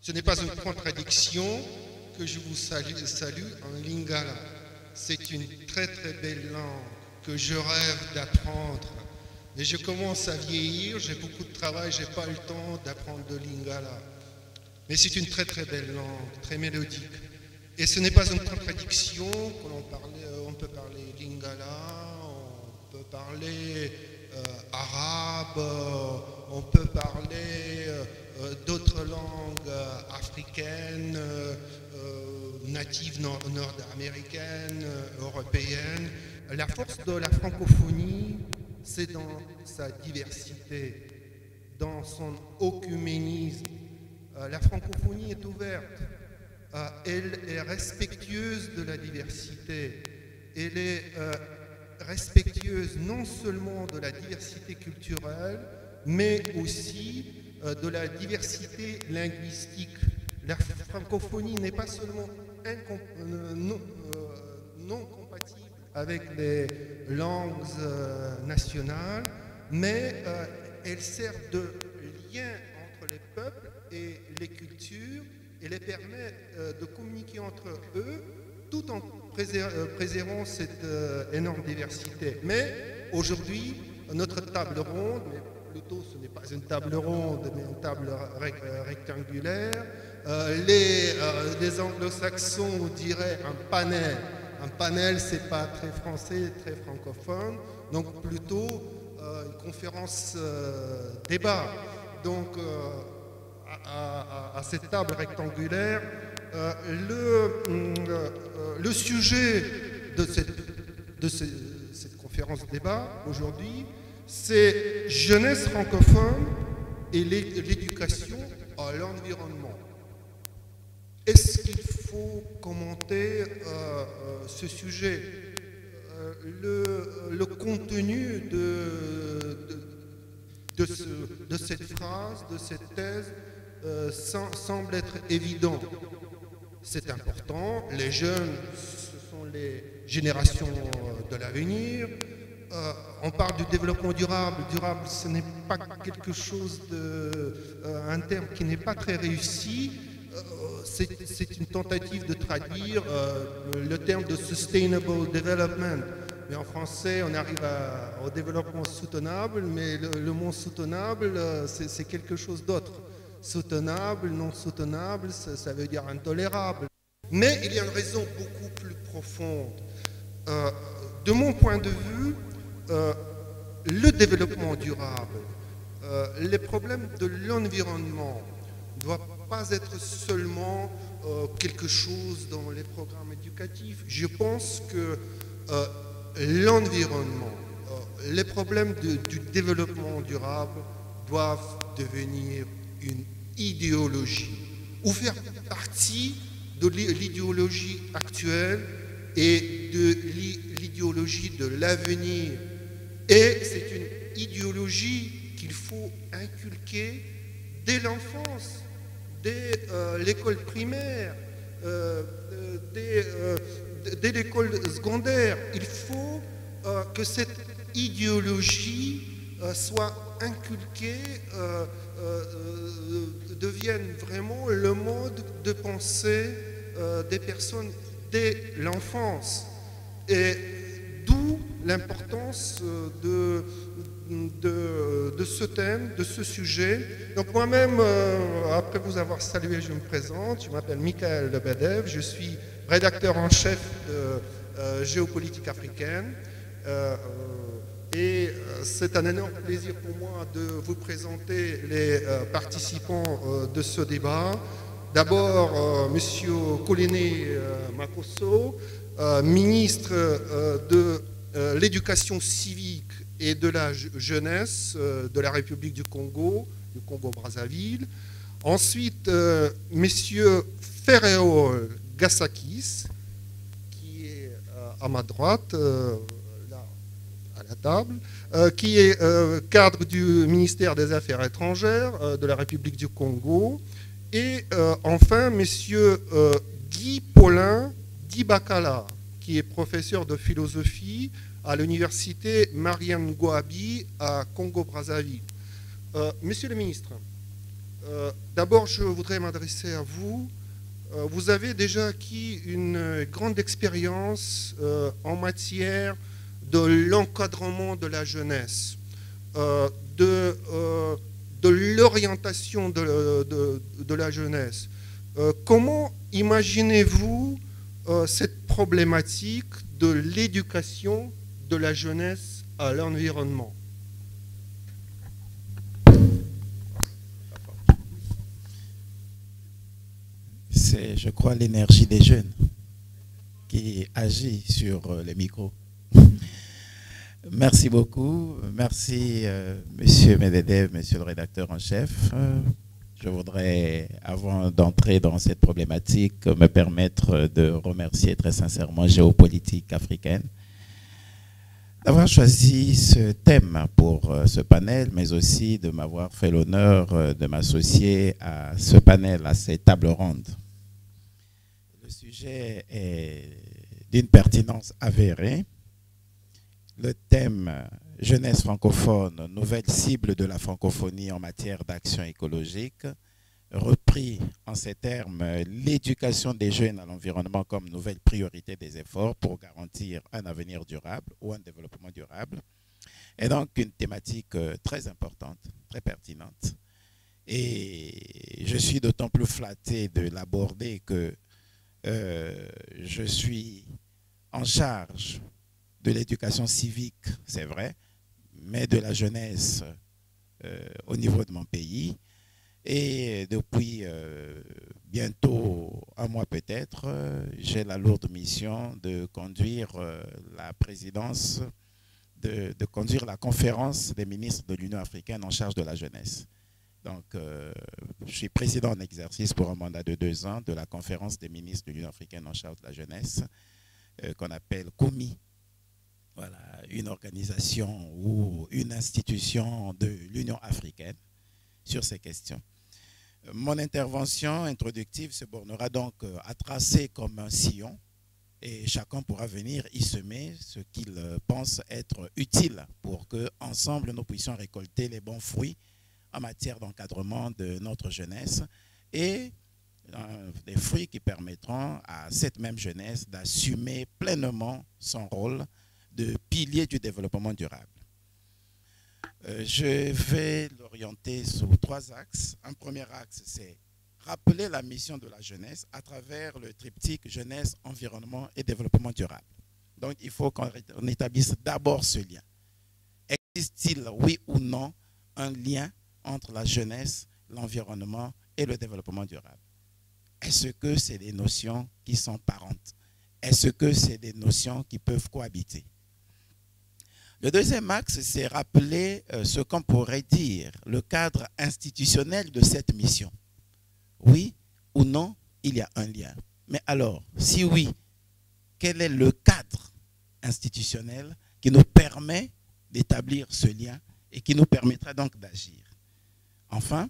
Ce n'est pas une contradiction que je vous salue en lingala. C'est une très très belle langue que je rêve d'apprendre. Mais je commence à vieillir, j'ai beaucoup de travail, je n'ai pas le temps d'apprendre le lingala. Mais c'est une très très belle langue, très mélodique. Et ce n'est pas une contradiction on peut parler lingala, on peut parler arabe, on peut parler d'autres langues africaines, natives nord-américaines, européennes. La force de la francophonie, c'est dans sa diversité, dans son œcuménisme. La francophonie est ouverte, elle est respectueuse de la diversité, elle est respectueuse non seulement de la diversité culturelle, mais aussi de la diversité linguistique. La francophonie n'est pas seulement non compatible avec les langues nationales, mais elle sert de lien entre les peuples et les cultures et les permet de communiquer entre eux tout en préservant cette énorme diversité. Mais aujourd'hui, notre table ronde, mais plutôt ce n'est pas une table ronde, mais une table rectangulaire, les anglo-saxons diraient un panel. Un panel, c'est pas très français, très francophone, donc plutôt une conférence débat. Donc, à cette table rectangulaire, le sujet de cette conférence débat aujourd'hui, c'est jeunesse francophone et l'éducation à l'environnement. Est-ce qu'il faut commenter ce sujet? Le contenu de cette phrase, de cette thèse, semble être évident. C'est important, les jeunes, ce sont les générations de l'avenir. On parle du développement durable. Durable, ce n'est pas quelque chose un terme qui n'est pas très réussi. C'est une tentative de traduire le terme de sustainable development. Mais en français, on arrive au développement soutenable, mais le mot soutenable, c'est quelque chose d'autre. Soutenable, non soutenable, ça veut dire intolérable. Mais il y a une raison beaucoup plus profonde. De mon point de vue, le développement durable, les problèmes de l'environnement ne doivent pas être seulement quelque chose dans les programmes éducatifs. Je pense que l'environnement, les problèmes du développement durable doivent devenir une idéologie ou faire partie de l'idéologie actuelle et de l'idéologie de l'avenir. Et c'est une idéologie qu'il faut inculquer dès l'enfance, dès l'école primaire, dès l'école secondaire. Il faut que cette idéologie soit inculquée, devienne vraiment le mode de pensée des personnes dès l'enfance. Et d'où l'importance de ce thème, de ce sujet. Donc moi-même, après vous avoir salué, je me présente. Je m'appelle Michael Lebedev, je suis rédacteur en chef de Géopolitique africaine. Et c'est un énorme plaisir pour moi de vous présenter les participants de ce débat. D'abord, Monsieur Kolene Makosso, ministre de l'Éducation civique et de la jeunesse de la République du Congo-Brazzaville. Ensuite, Monsieur Ferréol Gassakis, qui est à ma droite, là, à la table, qui est cadre du ministère des Affaires étrangères de la République du Congo. Et enfin, Monsieur Guy Paulin Dibakala, qui est professeur de philosophie à l'université Mariam Ngouabi à Congo-Brazzaville. Monsieur le ministre, D'abord, je voudrais m'adresser à vous. Vous avez déjà acquis une grande expérience en matière de l'encadrement de la jeunesse, de l'orientation de la jeunesse. Comment imaginez-vous cette problématique de l'éducation de la jeunesse à l'environnement? C'est, je crois, l'énergie des jeunes qui agit sur les micros. Merci beaucoup. Merci, Monsieur Mededev, Monsieur le rédacteur en chef. Je voudrais, avant d'entrer dans cette problématique, me permettre de remercier très sincèrement Géopolitique africaine d'avoir choisi ce thème pour ce panel, mais aussi de m'avoir fait l'honneur de m'associer à ce panel, à ces tables rondes. Le sujet est d'une pertinence avérée. Le thème « Jeunesse francophone, nouvelle cible de la francophonie en matière d'action écologique », repris en ces termes « L'éducation des jeunes à l'environnement comme nouvelle priorité des efforts pour garantir un avenir durable ou un développement durable », est donc une thématique très importante, très pertinente. Et je suis d'autant plus flatté de l'aborder que je suis en charge de l'éducation civique, c'est vrai, mais de la jeunesse au niveau de mon pays. Et depuis bientôt un mois peut-être, j'ai la lourde mission de conduire la présidence, de conduire la conférence des ministres de l'Union africaine en charge de la jeunesse. Donc, je suis président en exercice pour un mandat de 2 ans de la conférence des ministres de l'Union africaine en charge de la jeunesse, qu'on appelle COMI. Voilà, une organisation ou une institution de l'Union africaine sur ces questions. Mon intervention introductive se bornera donc à tracer comme un sillon et chacun pourra venir y semer ce qu'il pense être utile pour que ensemble nous puissions récolter les bons fruits en matière d'encadrement de notre jeunesse et des fruits qui permettront à cette même jeunesse d'assumer pleinement son rôle de pilier du développement durable. Je vais l'orienter sous 3 axes. Un premier axe, c'est rappeler la mission de la jeunesse à travers le triptyque jeunesse, environnement et développement durable. Donc, il faut qu'on établisse d'abord ce lien. Existe-t-il, oui ou non, un lien entre la jeunesse, l'environnement et le développement durable? Est-ce que c'est des notions qui sont parentes? Est-ce que c'est des notions qui peuvent cohabiter? Le deuxième axe, c'est rappeler ce qu'on pourrait dire, le cadre institutionnel de cette mission. Oui ou non, il y a un lien. Mais alors, si oui, quel est le cadre institutionnel qui nous permet d'établir ce lien et qui nous permettra donc d'agir? Enfin,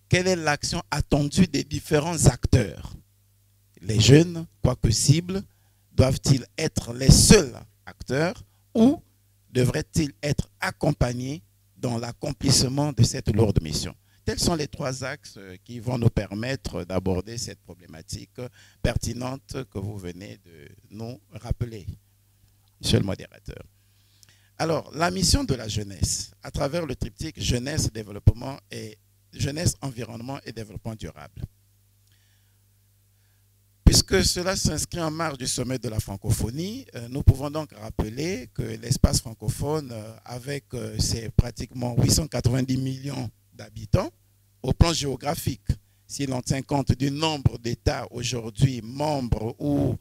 quelle est l'action attendue des différents acteurs? Les jeunes, quoique cibles, doivent-ils être les seuls acteurs ou devraient-ils être accompagnés dans l'accomplissement de cette lourde mission? Tels sont les 3 axes qui vont nous permettre d'aborder cette problématique pertinente que vous venez de nous rappeler, monsieur le modérateur. Alors, la mission de la jeunesse, à travers le triptyque jeunesse, développement et jeunesse, environnement et développement durable. Puisque cela s'inscrit en marge du sommet de la francophonie, nous pouvons donc rappeler que l'espace francophone, avec ses pratiquement 890 millions d'habitants, au plan géographique, si l'on tient compte du nombre d'États aujourd'hui membres ou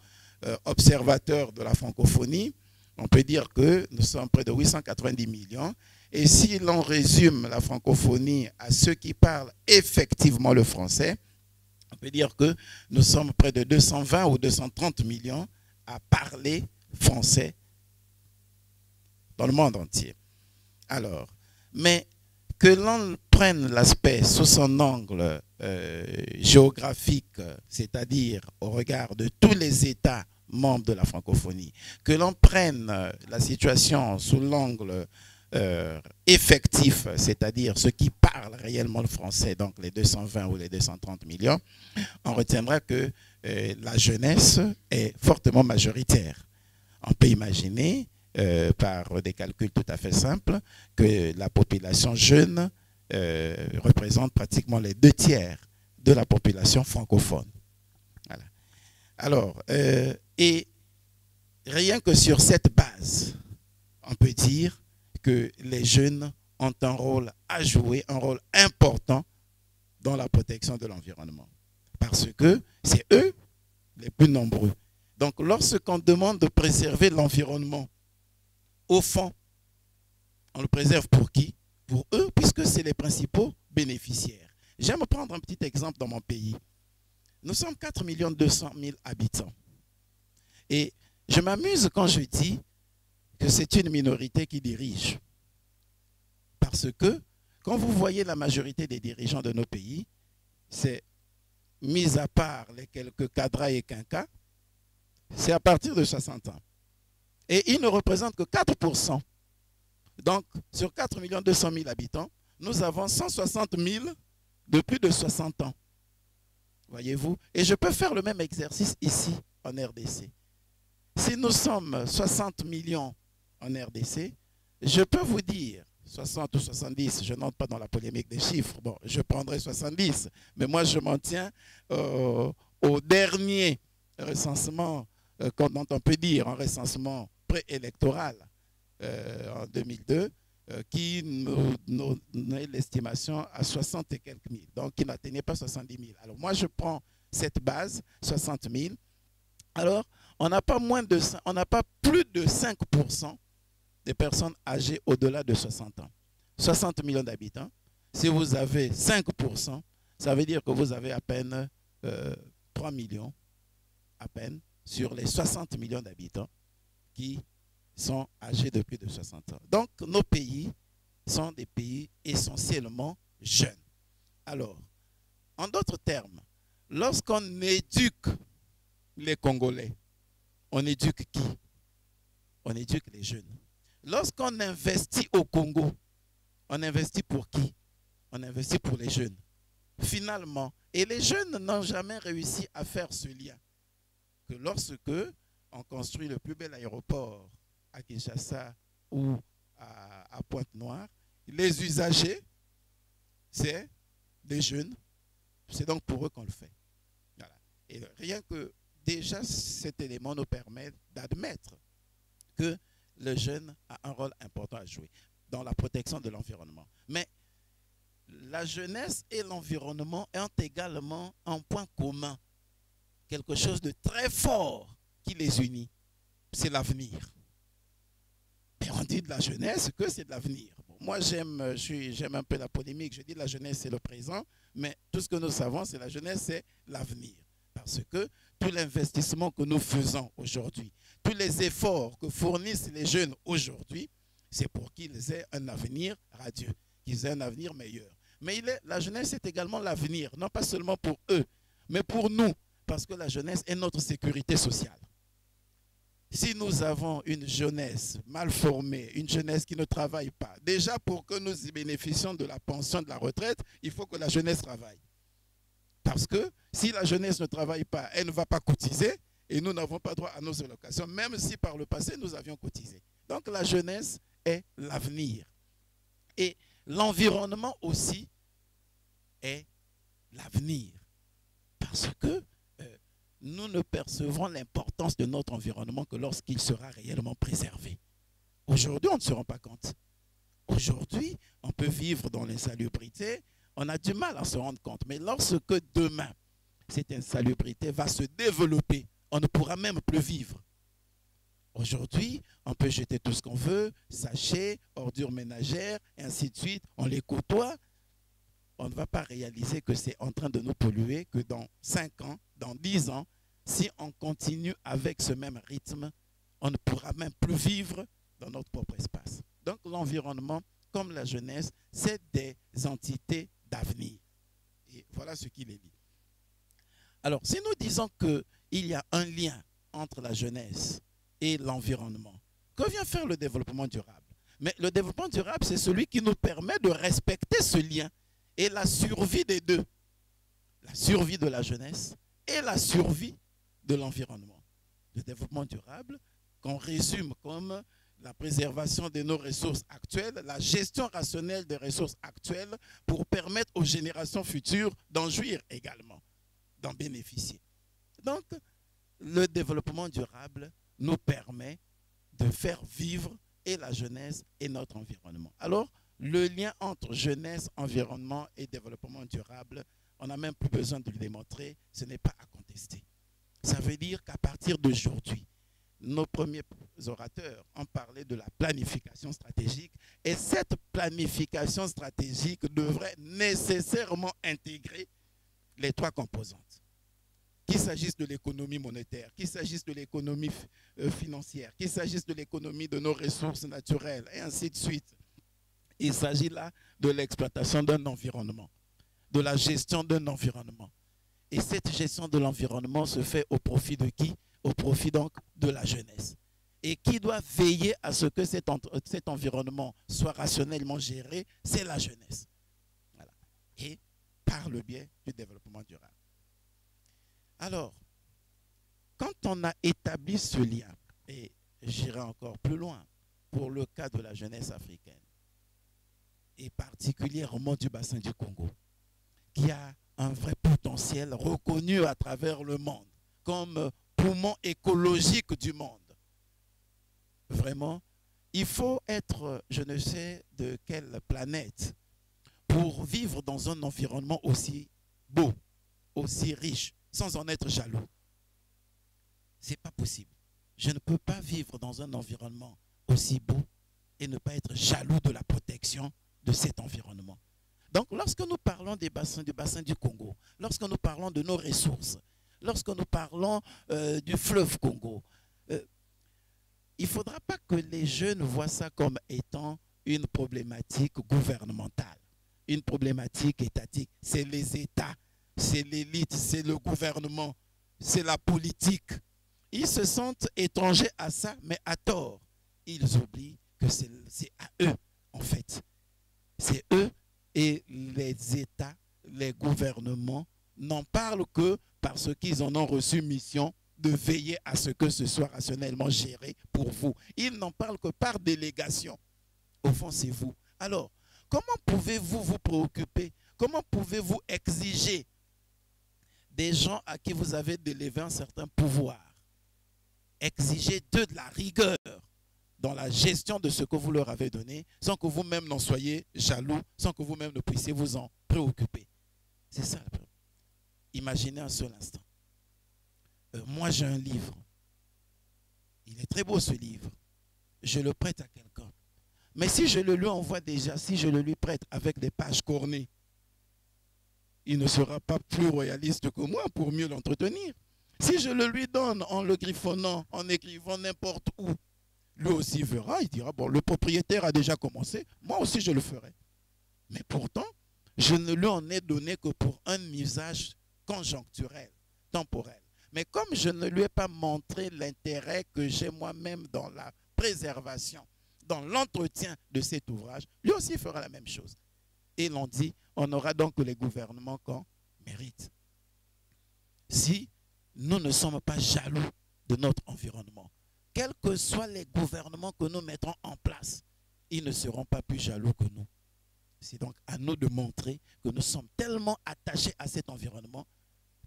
observateurs de la francophonie, on peut dire que nous sommes près de 890 millions. Et si l'on résume la francophonie à ceux qui parlent effectivement le français, on peut dire que nous sommes près de 220 ou 230 millions à parler français dans le monde entier. Alors, mais que l'on prenne l'aspect sous son angle géographique, c'est-à-dire au regard de tous les États membres de la francophonie, que l'on prenne la situation sous l'angle effectif, c'est-à-dire ceux qui parlent réellement le français, donc les 220 ou les 230 millions, on retiendra que la jeunesse est fortement majoritaire. On peut imaginer, par des calculs tout à fait simples, que la population jeune représente pratiquement les 2/3 de la population francophone. Voilà. Alors, et rien que sur cette base, on peut dire que les jeunes ont un rôle à jouer, un rôle important dans la protection de l'environnement. Parce que c'est eux les plus nombreux. Donc, lorsqu'on demande de préserver l'environnement, au fond, on le préserve pour qui? Pour eux, puisque c'est les principaux bénéficiaires. J'aime prendre un petit exemple dans mon pays. Nous sommes 4 200 000 habitants. Et je m'amuse quand je dis que c'est une minorité qui dirige. Parce que quand vous voyez la majorité des dirigeants de nos pays, c'est, mis à part les quelques cadras et quinquas, c'est à partir de 60 ans. Et ils ne représentent que 4%. Donc, sur 4 200 000 habitants, nous avons 160 000 de plus de 60 ans. Voyez-vous? Et je peux faire le même exercice ici, en RDC. Si nous sommes 60 millions en RDC, je peux vous dire, 60 ou 70, je n'entre pas dans la polémique des chiffres, bon, je prendrai 70, mais moi je m'en tiens au dernier recensement, dont on peut dire un recensement préélectoral en 2002, qui nous donnait l'estimation à 60 et quelques mille, donc qui n'atteignait pas 70 000. Alors moi je prends cette base, 60 000, alors on n'a pas plus de 5% des personnes âgées au-delà de 60 ans. 60 millions d'habitants, si vous avez 5%, ça veut dire que vous avez à peine 3 millions, à peine, sur les 60 millions d'habitants qui sont âgés de plus de 60 ans. Donc, nos pays sont des pays essentiellement jeunes. Alors, en d'autres termes, lorsqu'on éduque les Congolais, on éduque qui? On éduque les jeunes. Lorsqu'on investit au Congo, on investit pour qui? On investit pour les jeunes. Finalement, et les jeunes n'ont jamais réussi à faire ce lien. Que lorsque on construit le plus bel aéroport à Kinshasa ou à Pointe-Noire, les usagers, c'est des jeunes. C'est donc pour eux qu'on le fait. Voilà. Et rien que déjà cet élément nous permet d'admettre que le jeune a un rôle important à jouer dans la protection de l'environnement. Mais la jeunesse et l'environnement ont également un point commun, quelque chose de très fort qui les unit, c'est l'avenir. Et on dit de la jeunesse que c'est de l'avenir. Bon, moi, j'aime un peu la polémique, je dis la jeunesse c'est le présent, mais tout ce que nous savons, c'est la jeunesse, c'est l'avenir. Parce que tout l'investissement que nous faisons aujourd'hui, tous les efforts que fournissent les jeunes aujourd'hui, c'est pour qu'ils aient un avenir radieux, qu'ils aient un avenir meilleur. Mais la jeunesse est également l'avenir, non pas seulement pour eux, mais pour nous, parce que la jeunesse est notre sécurité sociale. Si nous avons une jeunesse mal formée, une jeunesse qui ne travaille pas, déjà pour que nous bénéficions de la pension, de la retraite, il faut que la jeunesse travaille. Parce que si la jeunesse ne travaille pas, elle ne va pas cotiser et nous n'avons pas droit à nos allocations, même si par le passé nous avions cotisé. Donc la jeunesse est l'avenir. Et l'environnement aussi est l'avenir. Parce que nous ne percevrons l'importance de notre environnement que lorsqu'il sera réellement préservé. Aujourd'hui, on ne se rend pas compte. Aujourd'hui, on peut vivre dans l'insalubrité, on a du mal à se rendre compte. Mais lorsque demain, cette insalubrité va se développer, on ne pourra même plus vivre. Aujourd'hui, on peut jeter tout ce qu'on veut, sachets, ordures ménagères, et ainsi de suite. On les côtoie. On ne va pas réaliser que c'est en train de nous polluer, que dans 5 ans, dans 10 ans, si on continue avec ce même rythme, on ne pourra même plus vivre dans notre propre espace. Donc l'environnement, comme la jeunesse, c'est des entités d'avenir. Et voilà ce qui les lie. Alors, si nous disons qu'il y a un lien entre la jeunesse et l'environnement, que vient faire le développement durable? Mais le développement durable, c'est celui qui nous permet de respecter ce lien et la survie des deux. La survie de la jeunesse et la survie de l'environnement. Le développement durable, qu'on résume comme la préservation de nos ressources actuelles, la gestion rationnelle des ressources actuelles pour permettre aux générations futures d'en jouir également, d'en bénéficier. Donc, le développement durable nous permet de faire vivre et la jeunesse et notre environnement. Alors, le lien entre jeunesse, environnement et développement durable, on n'a même plus besoin de le démontrer, ce n'est pas à contester. Ça veut dire qu'à partir d'aujourd'hui, nos premiers orateurs ont parlé de la planification stratégique et cette planification stratégique devrait nécessairement intégrer les trois composantes. Qu'il s'agisse de l'économie monétaire, qu'il s'agisse de l'économie financière, qu'il s'agisse de l'économie de nos ressources naturelles et ainsi de suite. Il s'agit là de l'exploitation d'un environnement, de la gestion d'un environnement. Et cette gestion de l'environnement se fait au profit de qui? Au profit donc de la jeunesse. Et qui doit veiller à ce que cet environnement soit rationnellement géré? C'est la jeunesse. Voilà. Et par le biais du développement durable. Alors, quand on a établi ce lien, et j'irai encore plus loin, pour le cas de la jeunesse africaine, et particulièrement du bassin du Congo, qui a un vrai potentiel reconnu à travers le monde, comme poumon écologique du monde. Vraiment, il faut être, je ne sais de quelle planète, pour vivre dans un environnement aussi beau, aussi riche, sans en être jaloux. Ce n'est pas possible. Je ne peux pas vivre dans un environnement aussi beau et ne pas être jaloux de la protection de cet environnement. Donc, lorsque nous parlons du bassin du Congo, lorsque nous parlons de nos ressources, lorsque nous parlons du fleuve Congo, il ne faudra pas que les jeunes voient ça comme étant une problématique gouvernementale, une problématique étatique. C'est les États, c'est l'élite, c'est le gouvernement, c'est la politique. Ils se sentent étrangers à ça, mais à tort. Ils oublient que c'est à eux, en fait. C'est eux et les États, les gouvernements n'en parlent que parce qu'ils en ont reçu mission de veiller à ce que ce soit rationnellement géré pour vous. Ils n'en parlent que par délégation. Au fond, c'est vous. Alors, comment pouvez-vous vous préoccuper? Comment pouvez-vous exiger des gens à qui vous avez délégué un certain pouvoir? Exiger d'eux de la rigueur dans la gestion de ce que vous leur avez donné, sans que vous-même n'en soyez jaloux, sans que vous-même ne puissiez vous en préoccuper. C'est ça le problème. Imaginez un seul instant. Moi, j'ai un livre. Il est très beau ce livre. Je le prête à quelqu'un. Mais si je le lui envoie déjà, si je le lui prête avec des pages cornées, il ne sera pas plus royaliste que moi pour mieux l'entretenir. Si je le lui donne en le griffonnant, en écrivant n'importe où, lui aussi verra, il dira, bon, le propriétaire a déjà commencé, moi aussi je le ferai. Mais pourtant, je ne lui en ai donné que pour un usage conjoncturel, temporel. Mais comme je ne lui ai pas montré l'intérêt que j'ai moi-même dans la préservation, dans l'entretien de cet ouvrage, lui aussi fera la même chose. Et l'on dit, on aura donc les gouvernements qu'on mérite. Si nous ne sommes pas jaloux de notre environnement, quels que soient les gouvernements que nous mettrons en place, ils ne seront pas plus jaloux que nous. C'est donc à nous de montrer que nous sommes tellement attachés à cet environnement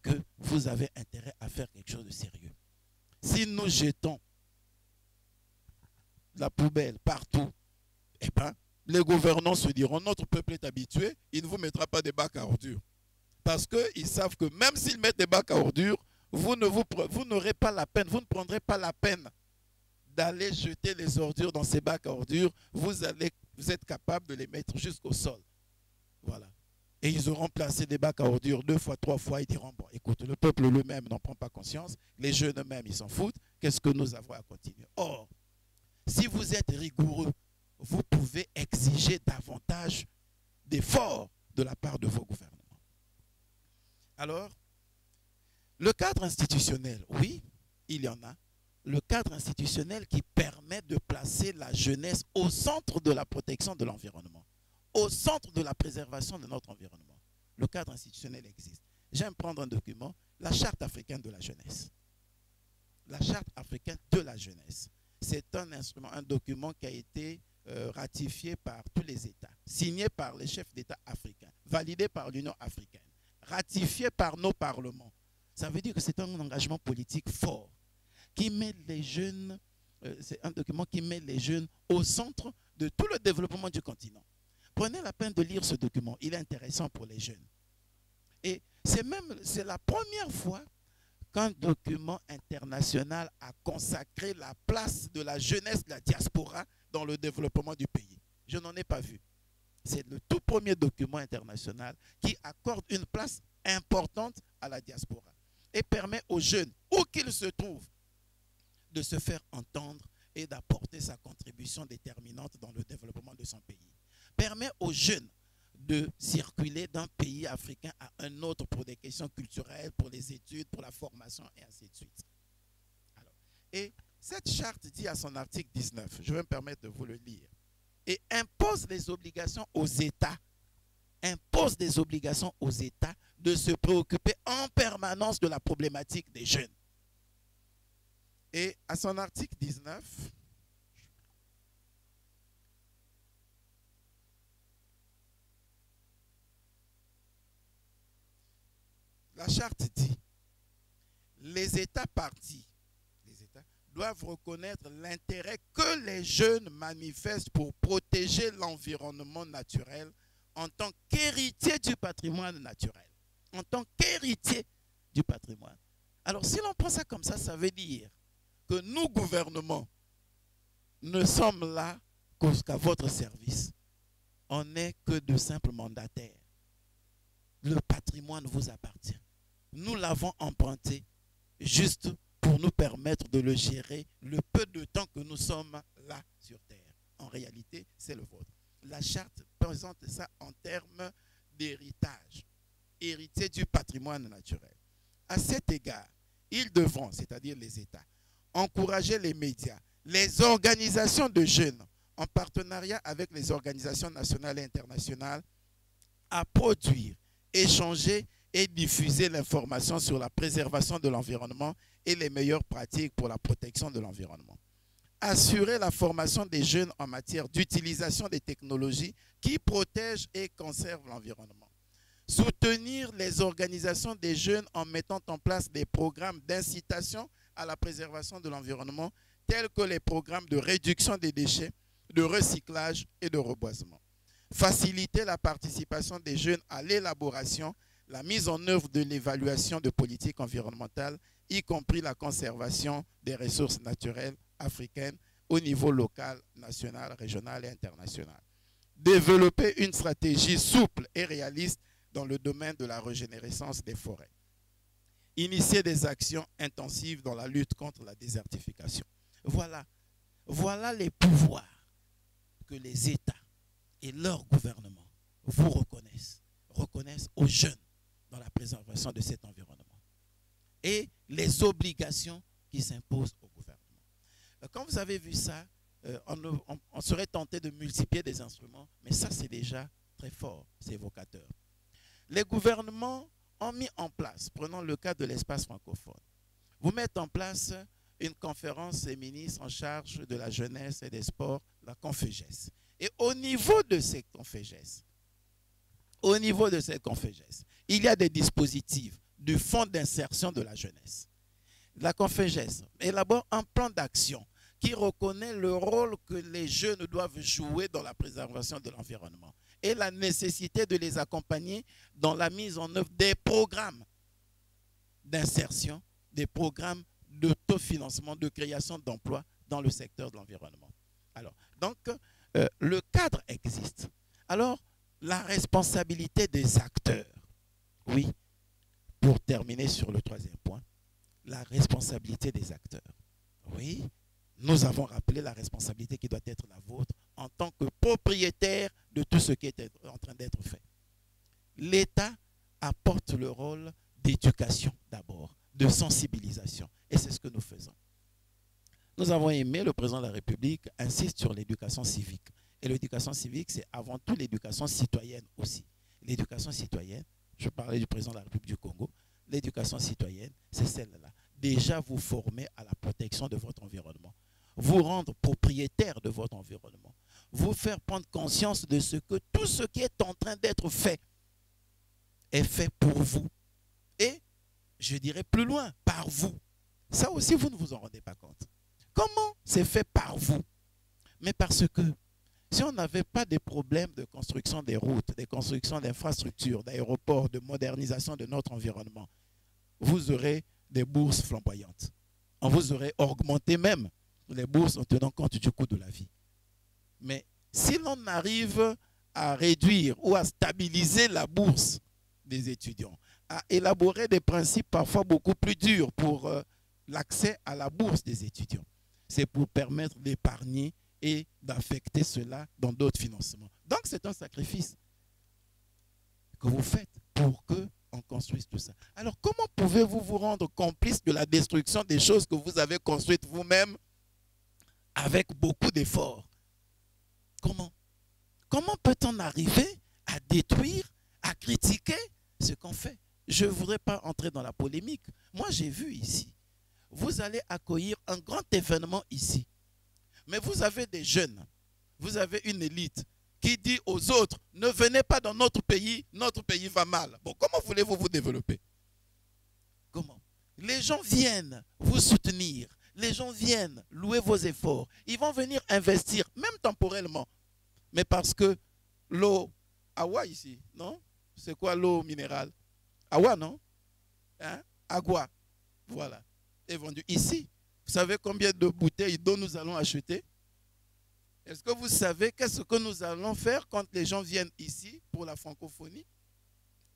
que vous avez intérêt à faire quelque chose de sérieux. Si nous jetons la poubelle partout, eh bien, les gouvernants se diront, notre peuple est habitué, il ne vous mettra pas des bacs à ordures. Parce qu'ils savent que même s'ils mettent des bacs à ordures, vous n'aurez pas la peine, vous ne prendrez pas la peine d'aller jeter les ordures dans ces bacs à ordures, vous êtes capable de les mettre jusqu'au sol. Voilà. Et ils auront placé des bacs à ordures 2 fois, 3 fois, ils diront, bon, écoute, le peuple lui-même n'en prend pas conscience, les jeunes eux-mêmes, ils s'en foutent, qu'est-ce que nous avons à continuer? Or, si vous êtes rigoureux, vous pouvez exiger davantage d'efforts de la part de vos gouvernements. Alors, le cadre institutionnel, oui, il y en a. Le cadre institutionnel qui permet de placer la jeunesse au centre de la protection de l'environnement. au centre de la préservation de notre environnement. Le cadre institutionnel existe. J'aime prendre un document, la Charte africaine de la jeunesse. La Charte africaine de la jeunesse. C'est un instrument, un document qui a été ratifié par tous les États, signé par les chefs d'État africains, validé par l'Union africaine, ratifié par nos parlements. Ça veut dire que c'est un engagement politique fort qui met les jeunes, c'est un document qui met les jeunes au centre de tout le développement du continent. Prenez la peine de lire ce document, il est intéressant pour les jeunes. Et c'est la première fois qu'un document international a consacré la place de la jeunesse de la diaspora dans le développement du pays. Je n'en ai pas vu. C'est le tout premier document international qui accorde une place importante à la diaspora et permet aux jeunes, où qu'ils se trouvent, de se faire entendre et d'apporter sa contribution déterminante dans le développement de son pays. Permet aux jeunes de circuler d'un pays africain à un autre pour des questions culturelles, pour les études, pour la formation et ainsi de suite. Alors, et cette charte dit à son article 19, je vais me permettre de vous le lire, et impose des obligations aux États, de se préoccuper en permanence de la problématique des jeunes. Et à son article 19, la charte dit, les États partis, doivent reconnaître l'intérêt que les jeunes manifestent pour protéger l'environnement naturel en tant qu'héritier du patrimoine naturel. En tant qu'héritier du patrimoine. Alors si l'on prend ça comme ça, ça veut dire que nous, gouvernements, ne sommes là qu'à votre service. On n'est que de simples mandataires. Le patrimoine vous appartient. Nous l'avons emprunté juste pour nous permettre de le gérer le peu de temps que nous sommes là sur Terre. En réalité, c'est le vôtre. La charte présente ça en termes d'héritage, héritier du patrimoine naturel. À cet égard, ils devront, c'est-à-dire les États, encourager les médias, les organisations de jeunes, en partenariat avec les organisations nationales et internationales, à produire, échanger et diffuser l'information sur la préservation de l'environnement et les meilleures pratiques pour la protection de l'environnement. Assurer la formation des jeunes en matière d'utilisation des technologies qui protègent et conservent l'environnement. Soutenir les organisations des jeunes en mettant en place des programmes d'incitation à la préservation de l'environnement, tels que les programmes de réduction des déchets, de recyclage et de reboisement. Faciliter la participation des jeunes à l'élaboration, la mise en œuvre de l'évaluation de politiques environnementales, y compris la conservation des ressources naturelles africaines au niveau local, national, régional et international. Développer une stratégie souple et réaliste dans le domaine de la régénérescence des forêts. Initier des actions intensives dans la lutte contre la désertification. Voilà les pouvoirs que les États et leurs gouvernements vous reconnaissent aux jeunes dans la préservation de cet environnement. Et les obligations qui s'imposent au gouvernement. Quand vous avez vu ça, on serait tenté de multiplier des instruments, mais ça c'est déjà très fort, c'est évocateur. Les gouvernements ont mis en place, prenons le cas de l'espace francophone, vous mettez en place une conférence des ministres en charge de la jeunesse et des sports, la Conféges. Et au niveau de ces Conféges, il y a des dispositifs du Fonds d'insertion de la jeunesse. La Conféges élabore un plan d'action qui reconnaît le rôle que les jeunes doivent jouer dans la préservation de l'environnement et la nécessité de les accompagner dans la mise en œuvre des programmes d'insertion, des programmes d'autofinancement, de création d'emplois dans le secteur de l'environnement. Alors, donc, le cadre existe. Alors, la responsabilité des acteurs. Oui, pour terminer sur le troisième point, la responsabilité des acteurs. Oui, nous avons rappelé la responsabilité qui doit être la vôtre en tant que propriétaire de tout ce qui est en train d'être fait. L'État apporte le rôle d'éducation d'abord, de sensibilisation. Et c'est ce que nous faisons. Nous avons aimé, le président de la République insiste sur l'éducation civique. Et l'éducation civique, c'est avant tout l'éducation citoyenne aussi. L'éducation citoyenne, je parlais du président de la République du Congo, l'éducation citoyenne, c'est celle-là. Déjà vous former à la protection de votre environnement, vous rendre propriétaire de votre environnement, vous faire prendre conscience de ce que tout ce qui est en train d'être fait est fait pour vous. Et, je dirais plus loin, par vous. Ça aussi, vous ne vous en rendez pas compte. Comment c'est fait par vous? Mais parce que si on n'avait pas de problèmes de construction des routes, de construction d'infrastructures, d'aéroports, de modernisation de notre environnement, vous aurez des bourses flamboyantes. On vous aurait augmenté même les bourses en tenant compte du coût de la vie. Mais si l'on arrive à réduire ou à stabiliser la bourse des étudiants, à élaborer des principes parfois beaucoup plus durs pour l'accès à la bourse des étudiants, c'est pour permettre d'épargner et d'affecter cela dans d'autres financements. Donc c'est un sacrifice que vous faites pour qu'on construise tout ça. Alors comment pouvez-vous vous rendre complice de la destruction des choses que vous avez construites vous-même avec beaucoup d'efforts? Comment? Comment peut-on arriver à détruire, à critiquer ce qu'on fait? Je ne voudrais pas entrer dans la polémique. Moi j'ai vu ici, vous allez accueillir un grand événement ici. Mais vous avez des jeunes, vous avez une élite qui dit aux autres, ne venez pas dans notre pays va mal. Bon, comment voulez-vous vous développer? Comment? Les gens viennent vous soutenir, les gens viennent louer vos efforts, ils vont venir investir, même temporellement. Mais parce que l'eau, Awa ici, non? C'est quoi l'eau minérale? Awa, non? Hein? Agua, voilà, est vendue ici. Vous savez combien de bouteilles d'eau nous allons acheter? Est-ce que vous savez qu'est-ce que nous allons faire quand les gens viennent ici pour la francophonie?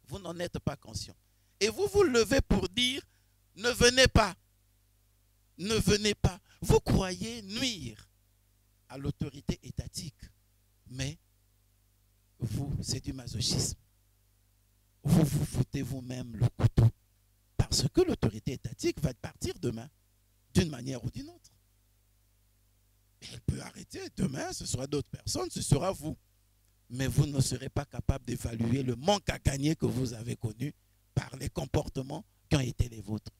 Vous n'en êtes pas conscient. Et vous vous levez pour dire, ne venez pas. Ne venez pas. Vous croyez nuire à l'autorité étatique. Mais vous, c'est du masochisme. Vous vous foutez vous-même le couteau. Parce que l'autorité étatique va partir demain. D'une manière ou d'une autre. Elle peut arrêter demain, ce sera d'autres personnes, ce sera vous. Mais vous ne serez pas capable d'évaluer le manque à gagner que vous avez connu par les comportements qui ont été les vôtres.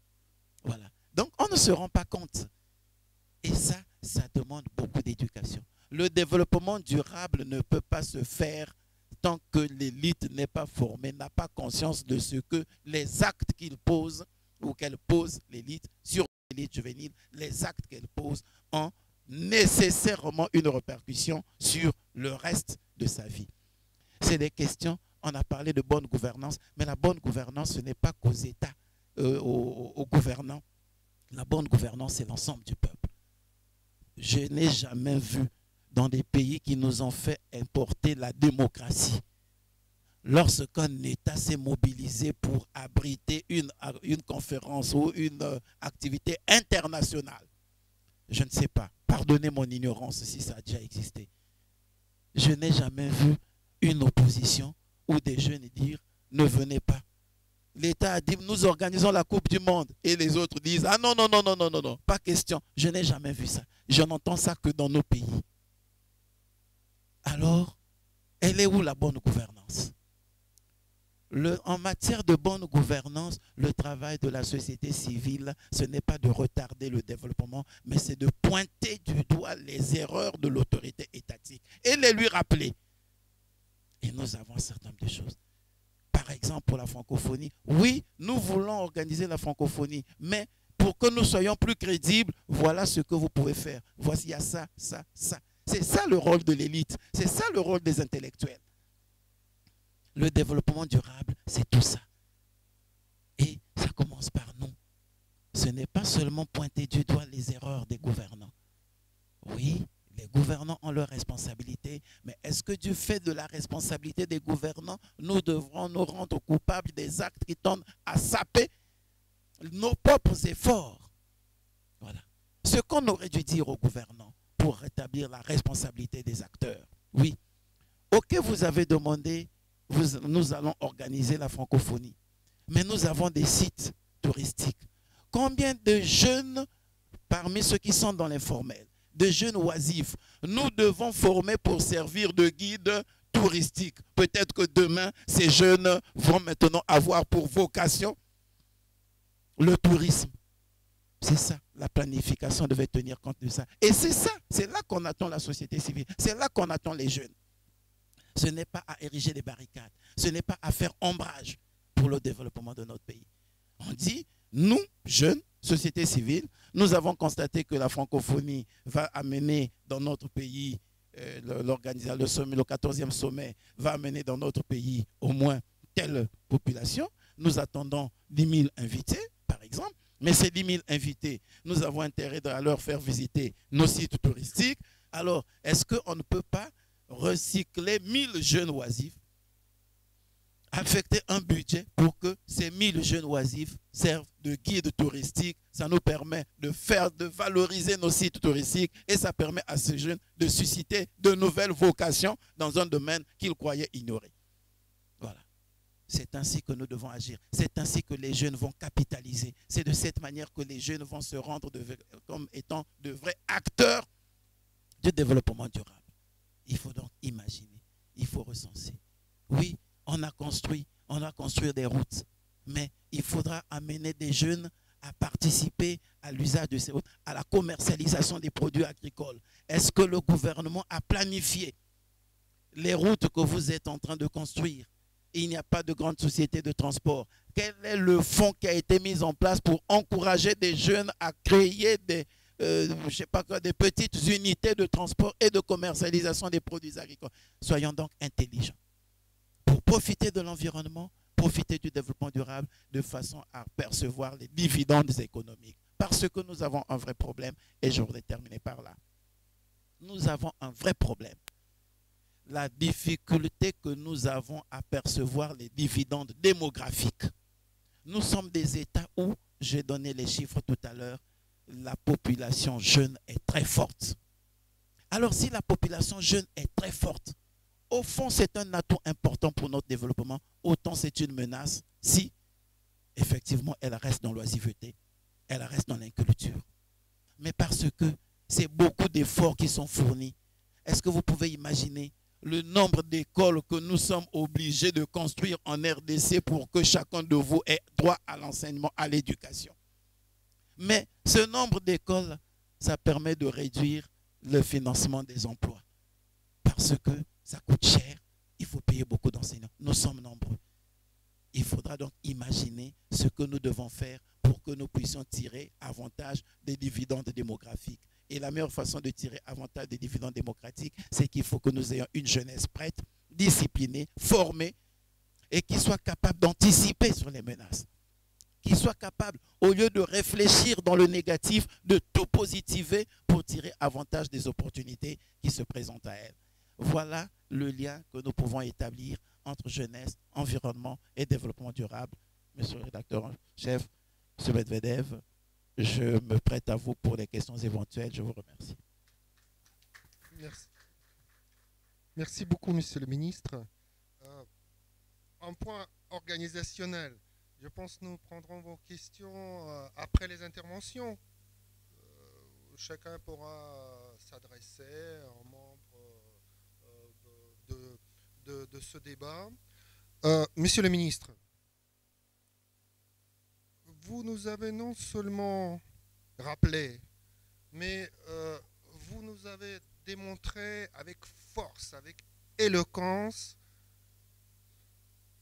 Voilà. Donc on ne se rend pas compte. Et ça demande beaucoup d'éducation. Le développement durable ne peut pas se faire tant que l'élite n'est pas formée, n'a pas conscience de ce que les actes qu'il pose ou qu'elle pose l'élite sur l'élite juvénile, les actes qu'elle pose ont nécessairement une répercussion sur le reste de sa vie. C'est des questions, on a parlé de bonne gouvernance, mais la bonne gouvernance, ce n'est pas qu'aux États, aux gouvernants. La bonne gouvernance, c'est l'ensemble du peuple. Je n'ai jamais vu dans des pays qui nous ont fait importer la démocratie, lorsqu'un État s'est mobilisé pour abriter une conférence ou une activité internationale, je ne sais pas, pardonnez mon ignorance si ça a déjà existé, je n'ai jamais vu une opposition ou des jeunes dire ne venez pas. L'État a dit nous organisons la Coupe du Monde et les autres disent ah non, non, non, non, non, non, non, pas question. Je n'ai jamais vu ça. Je n'entends ça que dans nos pays. Alors, elle est où la bonne gouvernance? En matière de bonne gouvernance, le travail de la société civile, ce n'est pas de retarder le développement, mais c'est de pointer du doigt les erreurs de l'autorité étatique et les lui rappeler. Et nous avons un certain nombre de choses. Par exemple, pour la francophonie, oui, nous voulons organiser la francophonie, mais pour que nous soyons plus crédibles, voilà ce que vous pouvez faire. Voici, il y a ça, ça, ça. C'est ça le rôle de l'élite, c'est ça le rôle des intellectuels. Le développement durable, c'est tout ça. Et ça commence par nous. Ce n'est pas seulement pointer du doigt les erreurs des gouvernants. Oui, les gouvernants ont leurs responsabilités, mais est-ce que du fait de la responsabilité des gouvernants, nous devrons nous rendre coupables des actes qui tendent à saper nos propres efforts? Voilà. Ce qu'on aurait dû dire aux gouvernants pour rétablir la responsabilité des acteurs. Oui. Ok, vous avez demandé, nous allons organiser la francophonie, mais nous avons des sites touristiques. Combien de jeunes, parmi ceux qui sont dans l'informel, de jeunes oisifs. Nous devons former pour servir de guide touristique. Peut-être que demain, ces jeunes vont maintenant avoir pour vocation le tourisme. C'est ça, la planification devait tenir compte de ça. Et c'est ça, c'est là qu'on attend la société civile, c'est là qu'on attend les jeunes. Ce n'est pas à ériger des barricades, ce n'est pas à faire ombrage pour le développement de notre pays. On dit, nous, jeunes, société civile, nous avons constaté que la francophonie va amener dans notre pays, l'organisation, le sommet, le 14e sommet va amener dans notre pays au moins telle population. Nous attendons 10 000 invités, par exemple. Mais ces 10 000 invités, nous avons intérêt à leur faire visiter nos sites touristiques. Alors, est-ce qu'on ne peut pas recycler 1000 jeunes oisifs, affecter un budget pour que ces 1000 jeunes oisifs servent de guide touristique? Ça nous permet de valoriser nos sites touristiques et ça permet à ces jeunes de susciter de nouvelles vocations dans un domaine qu'ils croyaient ignorer. Voilà. C'est ainsi que nous devons agir. C'est ainsi que les jeunes vont capitaliser. C'est de cette manière que les jeunes vont se rendre comme étant de vrais acteurs du développement durable. Il faut donc imaginer, il faut recenser. Oui, on a construit des routes, mais il faudra amener des jeunes à participer à l'usage de ces routes, à la commercialisation des produits agricoles. Est-ce que le gouvernement a planifié les routes que vous êtes en train de construire? Il n'y a pas de grande société de transport. Quel est le fonds qui a été mis en place pour encourager des jeunes à créer des petites unités de transport et de commercialisation des produits agricoles? Soyons donc intelligents pour profiter de l'environnement, profiter du développement durable de façon à percevoir les dividendes économiques. Parce que nous avons un vrai problème, et je voudrais terminer par là. Nous avons un vrai problème. La difficulté que nous avons à percevoir les dividendes démographiques. Nous sommes des États où, j'ai donné les chiffres tout à l'heure, la population jeune est très forte. Alors si la population jeune est très forte, au fond c'est un atout important pour notre développement, autant c'est une menace si effectivement elle reste dans l'oisiveté, elle reste dans l'inculture. Mais parce que c'est beaucoup d'efforts qui sont fournis, est-ce que vous pouvez imaginer le nombre d'écoles que nous sommes obligés de construire en RDC pour que chacun de vous ait droit à l'enseignement, à l'éducation? Mais ce nombre d'écoles, ça permet de réduire le financement des emplois. Parce que ça coûte cher, il faut payer beaucoup d'enseignants. Nous sommes nombreux. Il faudra donc imaginer ce que nous devons faire pour que nous puissions tirer avantage des dividendes démographiques. Et la meilleure façon de tirer avantage des dividendes démocratiques, c'est qu'il faut que nous ayons une jeunesse prête, disciplinée, formée, et qui soit capable d'anticiper sur les menaces. Qui soit capable, au lieu de réfléchir dans le négatif, de tout positiver pour tirer avantage des opportunités qui se présentent à elle. Voilà le lien que nous pouvons établir entre jeunesse, environnement et développement durable. Monsieur le rédacteur en chef, M. Medvedev, je me prête à vous pour les questions éventuelles. Je vous remercie. Merci. Merci beaucoup, Monsieur le ministre. Un point organisationnel. Je pense que nous prendrons vos questions après les interventions. Chacun pourra s'adresser en membre de ce débat. Monsieur le ministre, vous nous avez non seulement rappelé, mais vous nous avez démontré avec force, avec éloquence,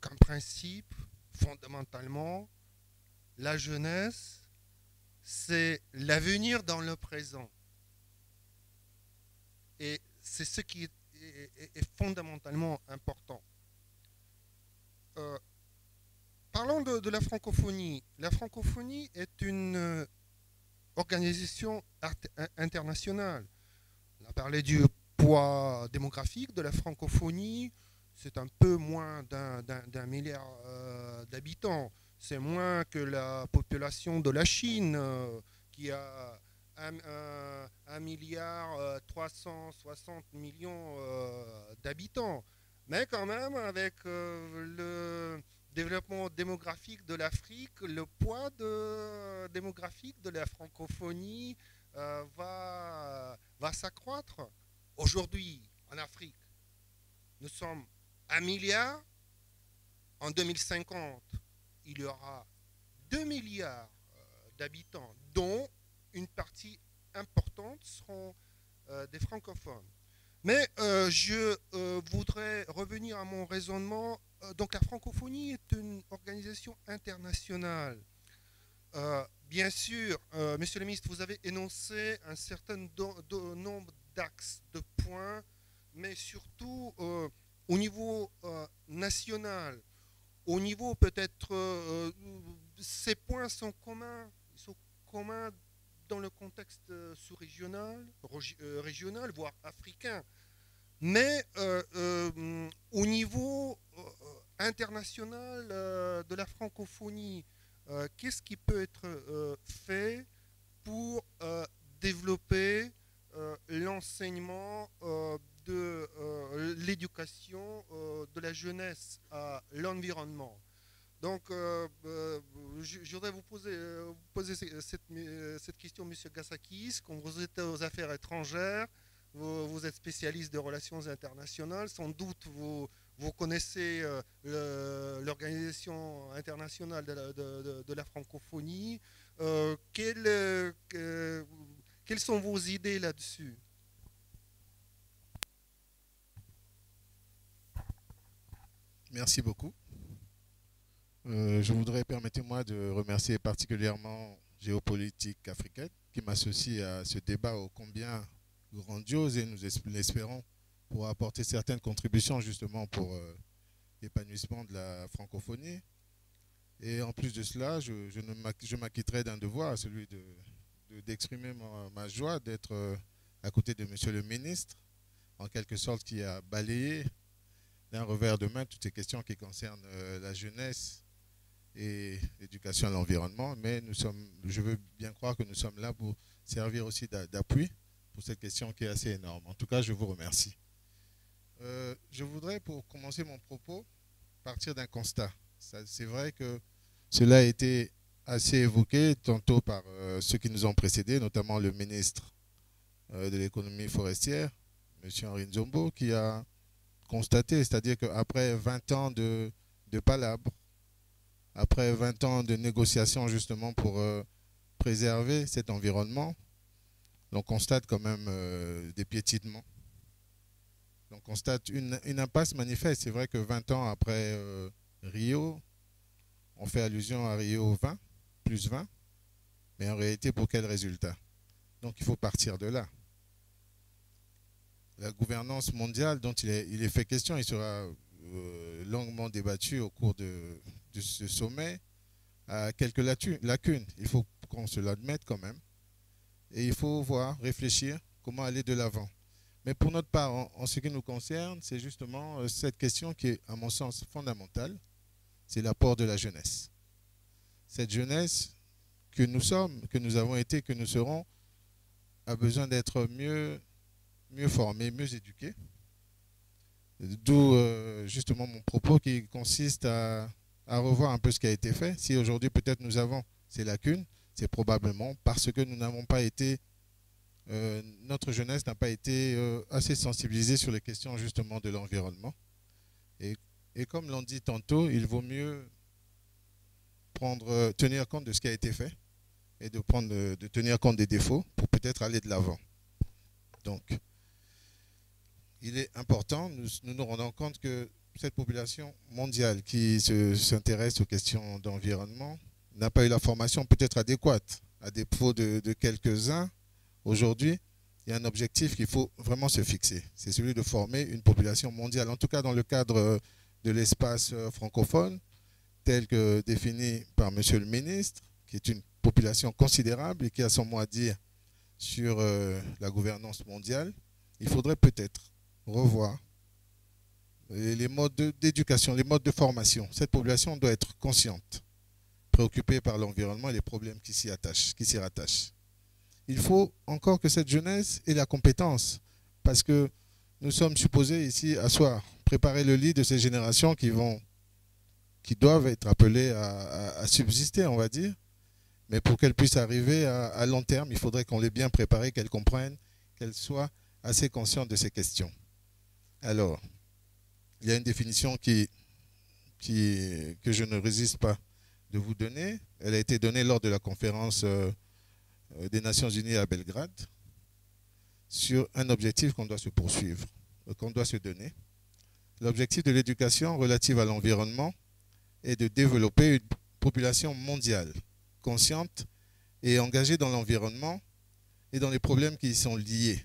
qu'en principe, fondamentalement, la jeunesse, c'est l'avenir dans le présent. Et c'est ce qui est fondamentalement important. Parlons de la francophonie. La francophonie est une organisation internationale. On a parlé du poids démographique de la francophonie. C'est un peu moins d'un milliard d'habitants. C'est moins que la population de la Chine, qui a 1,360 milliard d'habitants. Mais quand même, avec le développement démographique de l'Afrique, le poids démographique de la francophonie va s'accroître. Aujourd'hui, en Afrique, nous sommes 1 milliard. En 2050, il y aura 2 milliards d'habitants, dont une partie importante seront des francophones. Mais je voudrais revenir à mon raisonnement. Donc la francophonie est une organisation internationale. Bien sûr, Monsieur le ministre, vous avez énoncé un certain nombre d'axes, de points, mais surtout au niveau national, au niveau peut-être, ces points sont communs, ils sont communs dans le contexte sous-régional, régional, voire africain. Mais au niveau international de la francophonie, qu'est-ce qui peut être fait pour développer l'enseignement de l'éducation de la jeunesse à l'environnement? Donc, je voudrais vous poser cette question, M. Gassakis. Quand vous êtes aux affaires étrangères, vous êtes spécialiste de relations internationales, sans doute vous connaissez l'Organisation internationale de la francophonie. Quelles sont vos idées là-dessus? Merci beaucoup. Je voudrais, permettez-moi de remercier particulièrement Géopolitique africaine qui m'associe à ce débat ô combien grandiose, et nous l'espérons pour apporter certaines contributions justement pour l'épanouissement de la francophonie. Et en plus de cela, je m'acquitterai d'un devoir, celui d'exprimer ma joie d'être à côté de Monsieur le ministre, en quelque sorte qui a balayé d'un revers de main toutes ces questions qui concernent la jeunesse et l'éducation à l'environnement. Mais je veux bien croire que nous sommes là pour servir aussi d'appui pour cette question qui est assez énorme. En tout cas, je vous remercie. Je voudrais, pour commencer mon propos, partir d'un constat. C'est vrai que cela a été assez évoqué tantôt par ceux qui nous ont précédés, notamment le ministre de l'économie forestière, M. Henri Nzombo, qui a constaté, c'est-à-dire qu'après 20 ans de palabres, après 20 ans de négociations justement pour préserver cet environnement, on constate quand même des piétinements. On constate une impasse manifeste. C'est vrai que 20 ans après Rio, on fait allusion à Rio 20, plus 20, mais en réalité, pour quel résultat? Donc il faut partir de là. La gouvernance mondiale dont il est fait question, il sera longuement débattu au cours de ce sommet, a quelques lacunes. Il faut qu'on se l'admette quand même. Et il faut voir, réfléchir comment aller de l'avant. Mais pour notre part, en ce qui nous concerne, c'est justement cette question qui est, à mon sens, fondamentale. C'est l'apport de la jeunesse. Cette jeunesse que nous sommes, que nous avons été, que nous serons, a besoin d'être mieux formée, mieux éduquée. D'où justement mon propos qui consiste à revoir un peu ce qui a été fait. Si aujourd'hui peut-être nous avons ces lacunes, c'est probablement parce que nous n'avons pas été, notre jeunesse n'a pas été assez sensibilisée sur les questions justement de l'environnement. Et comme l'on dit tantôt, il vaut mieux tenir compte de ce qui a été fait et de tenir compte des défauts pour peut-être aller de l'avant. Donc, il est important, nous nous rendons compte que cette population mondiale qui s'intéresse aux questions d'environnement n'a pas eu la formation peut-être adéquate, à défaut de quelques-uns. Aujourd'hui, il y a un objectif qu'il faut vraiment se fixer. C'est celui de former une population mondiale, en tout cas dans le cadre de l'espace francophone, tel que défini par Monsieur le ministre, qui est une population considérable et qui a son mot à dire sur la gouvernance mondiale. Il faudrait peut-être revoir les modes d'éducation, les modes de formation. Cette population doit être consciente, préoccupée par l'environnement et les problèmes qui s'y rattachent. Il faut encore que cette jeunesse ait la compétence, parce que nous sommes supposés ici asseoir, préparer le lit de ces générations qui doivent être appelées à subsister, on va dire. Mais pour qu'elles puissent arriver à long terme, il faudrait qu'on les bien préparées, qu'elles comprennent, qu'elles soient assez conscientes de ces questions. Alors, il y a une définition que je ne résiste pas de vous donner. Elle a été donnée lors de la conférence des Nations Unies à Belgrade sur un objectif qu'on doit se poursuivre, qu'on doit se donner. L'objectif de l'éducation relative à l'environnement est de développer une population mondiale consciente et engagée dans l'environnement et dans les problèmes qui y sont liés,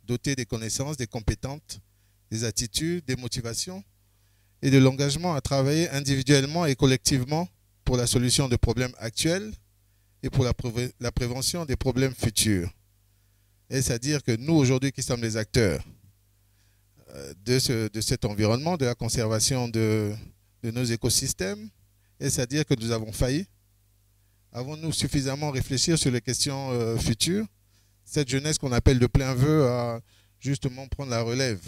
dotée des connaissances, des compétences, des attitudes, des motivations et de l'engagement à travailler individuellement et collectivement pour la solution de problèmes actuels et pour la prévention des problèmes futurs. Est-ce à dire que nous, aujourd'hui, qui sommes les acteurs de cet environnement, de la conservation de nos écosystèmes, est-ce à dire que nous avons failli? Avons-nous suffisamment réfléchi sur les questions futures? Cette jeunesse qu'on appelle de plein vœu à justement prendre la relève,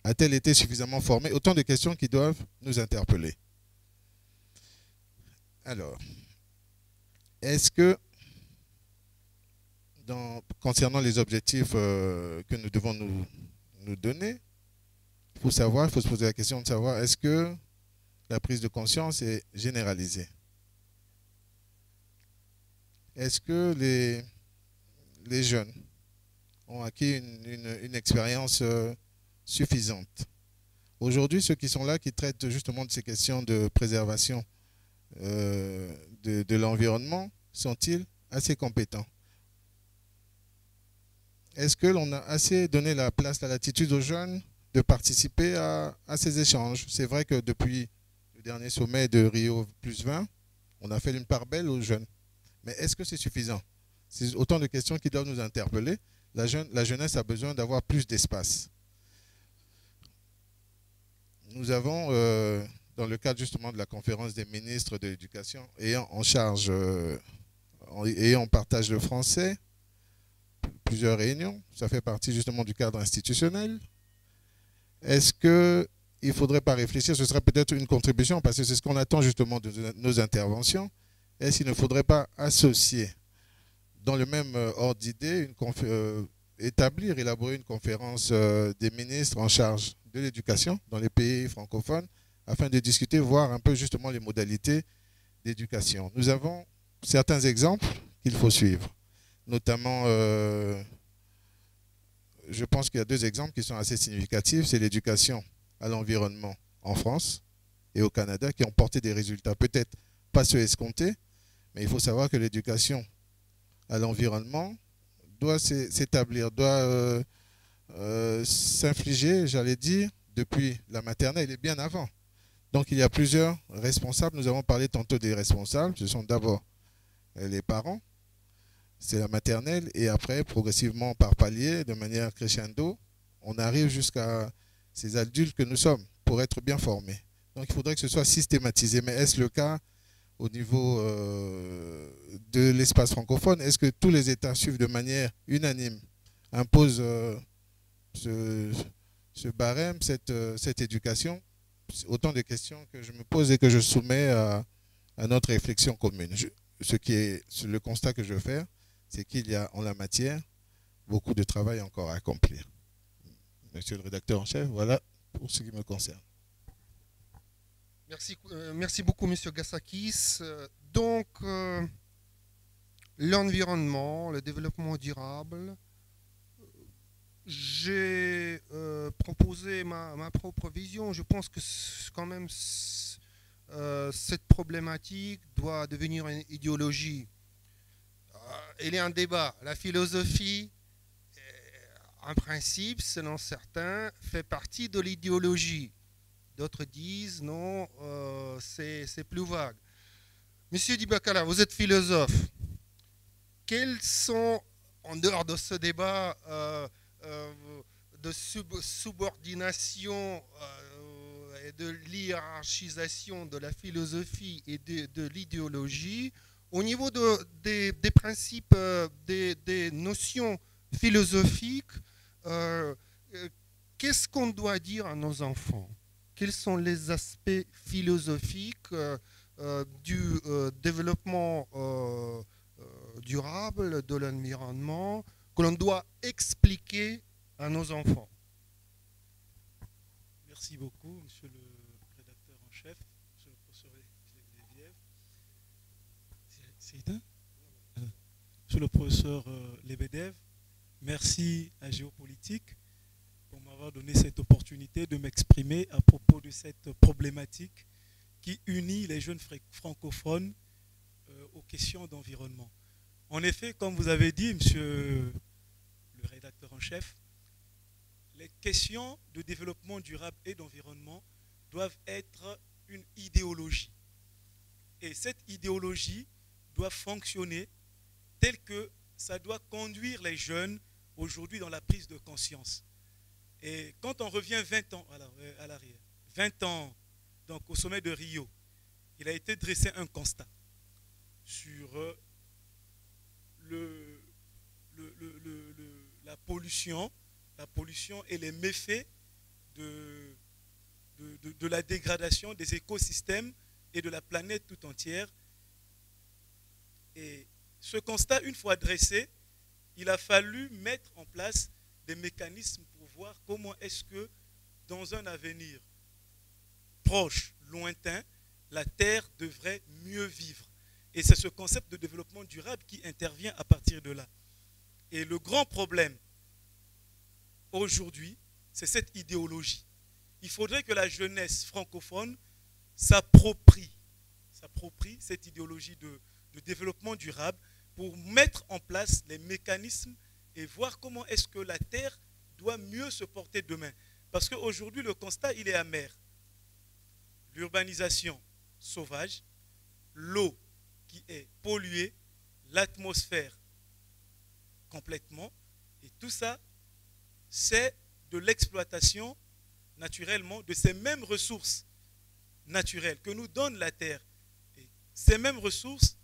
a-t-elle été suffisamment formée? Autant de questions qui doivent nous interpeller. Alors, est-ce que, concernant les objectifs que nous devons nous donner, il faut se poser la question de savoir, est-ce que la prise de conscience est généralisée? Est-ce que les jeunes ont acquis une expérience suffisante? Aujourd'hui, ceux qui sont là, qui traitent justement de ces questions de préservation de l'environnement, sont-ils assez compétents? Est-ce que l'on a assez donné la place, la latitude aux jeunes de participer à ces échanges? C'est vrai que depuis le dernier sommet de Rio +20, on a fait une part belle aux jeunes. Mais est-ce que c'est suffisant? C'est autant de questions qui doivent nous interpeller. La jeunesse a besoin d'avoir plus d'espace. Nous avons, dans le cadre justement de la conférence des ministres de l'éducation, ayant en charge, ayant en partage le français, plusieurs réunions, ça fait partie justement du cadre institutionnel. Est-ce qu'il ne faudrait pas réfléchir, ce serait peut-être une contribution, parce que c'est ce qu'on attend justement de nos interventions, est-ce qu'il ne faudrait pas associer dans le même ordre d'idée, élaborer une conférence des ministres en charge de l'éducation dans les pays francophones, afin de discuter, voir un peu justement les modalités d'éducation. Nous avons certains exemples qu'il faut suivre. Notamment, je pense qu'il y a deux exemples qui sont assez significatifs. C'est l'éducation à l'environnement en France et au Canada qui ont porté des résultats peut-être pas ceux escomptés, mais il faut savoir que l'éducation à l'environnement doit s'établir, doit s'infliger, j'allais dire, depuis la maternelle et bien avant. Donc il y a plusieurs responsables. Nous avons parlé tantôt des responsables. Ce sont d'abord les parents, c'est la maternelle, et après, progressivement par palier, de manière crescendo, on arrive jusqu'à ces adultes que nous sommes pour être bien formés. Donc il faudrait que ce soit systématisé. Mais est-ce le cas au niveau de l'espace francophone? Est-ce que tous les États suivent de manière unanime, imposent ce barème, cette éducation? Autant de questions que je me pose et que je soumets à notre réflexion commune. Le constat que je fais, c'est qu'il y a en la matière beaucoup de travail encore à accomplir. Monsieur le rédacteur en chef, voilà pour ce qui me concerne. Merci beaucoup, Monsieur Gassakis. Donc, l'environnement, le développement durable, j'ai proposé ma propre vision. Je pense que quand même cette problématique doit devenir une idéologie. Il y a un débat. La philosophie, en principe, selon certains, fait partie de l'idéologie. D'autres disent non, c'est plus vague. Monsieur Dibakala, vous êtes philosophe. Quels sont, en dehors de ce débat de subordination et de hiérarchisation de la philosophie et de l'idéologie, au niveau des principes, des notions philosophiques, qu'est-ce qu'on doit dire à nos enfants? Quels sont les aspects philosophiques du développement durable de l'environnement que l'on doit expliquer à nos enfants. Merci beaucoup, monsieur le rédacteur en chef, monsieur le professeur Lebediev. C'est éteint ? Monsieur le professeur Lebediev, merci à Géopolitique pour m'avoir donné cette opportunité de m'exprimer à propos de cette problématique qui unit les jeunes francophones aux questions d'environnement. En effet, comme vous avez dit, monsieur le rédacteur en chef, les questions de développement durable et d'environnement doivent être une idéologie. Et cette idéologie doit fonctionner telle que ça doit conduire les jeunes aujourd'hui dans la prise de conscience. Et quand on revient 20 ans à l'arrière, 20 ans donc au sommet de Rio, il a été dressé un constat sur la pollution et les méfaits de la dégradation des écosystèmes et de la planète tout entière. Et ce constat, une fois dressé, il a fallu mettre en place des mécanismes pour voir comment est-ce que, dans un avenir proche, lointain, la Terre devrait mieux vivre. Et c'est ce concept de développement durable qui intervient à partir de là. Et le grand problème, aujourd'hui, c'est cette idéologie. Il faudrait que la jeunesse francophone s'approprie cette idéologie de développement durable pour mettre en place les mécanismes et voir comment est-ce que la Terre doit mieux se porter demain. Parce qu'aujourd'hui, le constat, il est amer. L'urbanisation sauvage, l'eau qui est polluée, l'atmosphère complètement, et tout ça, c'est de l'exploitation naturellement de ces mêmes ressources naturelles que nous donne la Terre. Et ces mêmes ressources,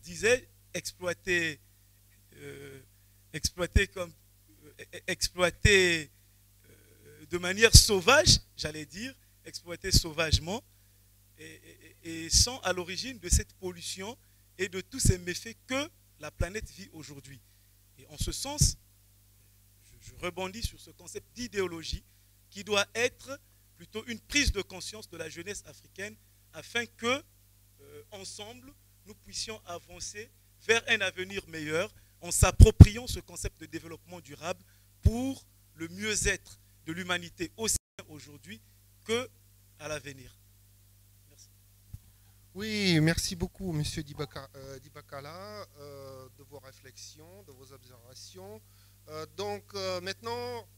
disaient, exploiter de manière sauvage, j'allais dire, exploiter sauvagement, et sont à l'origine de cette pollution et de tous ces méfaits que la planète vit aujourd'hui. Et en ce sens, je rebondis sur ce concept d'idéologie qui doit être plutôt une prise de conscience de la jeunesse africaine afin que, ensemble, nous puissions avancer vers un avenir meilleur en s'appropriant ce concept de développement durable pour le mieux-être de l'humanité aussi aujourd'hui qu'à l'avenir. Merci. Oui, merci beaucoup, Monsieur Dibakala, de vos réflexions, de vos observations. Donc, maintenant,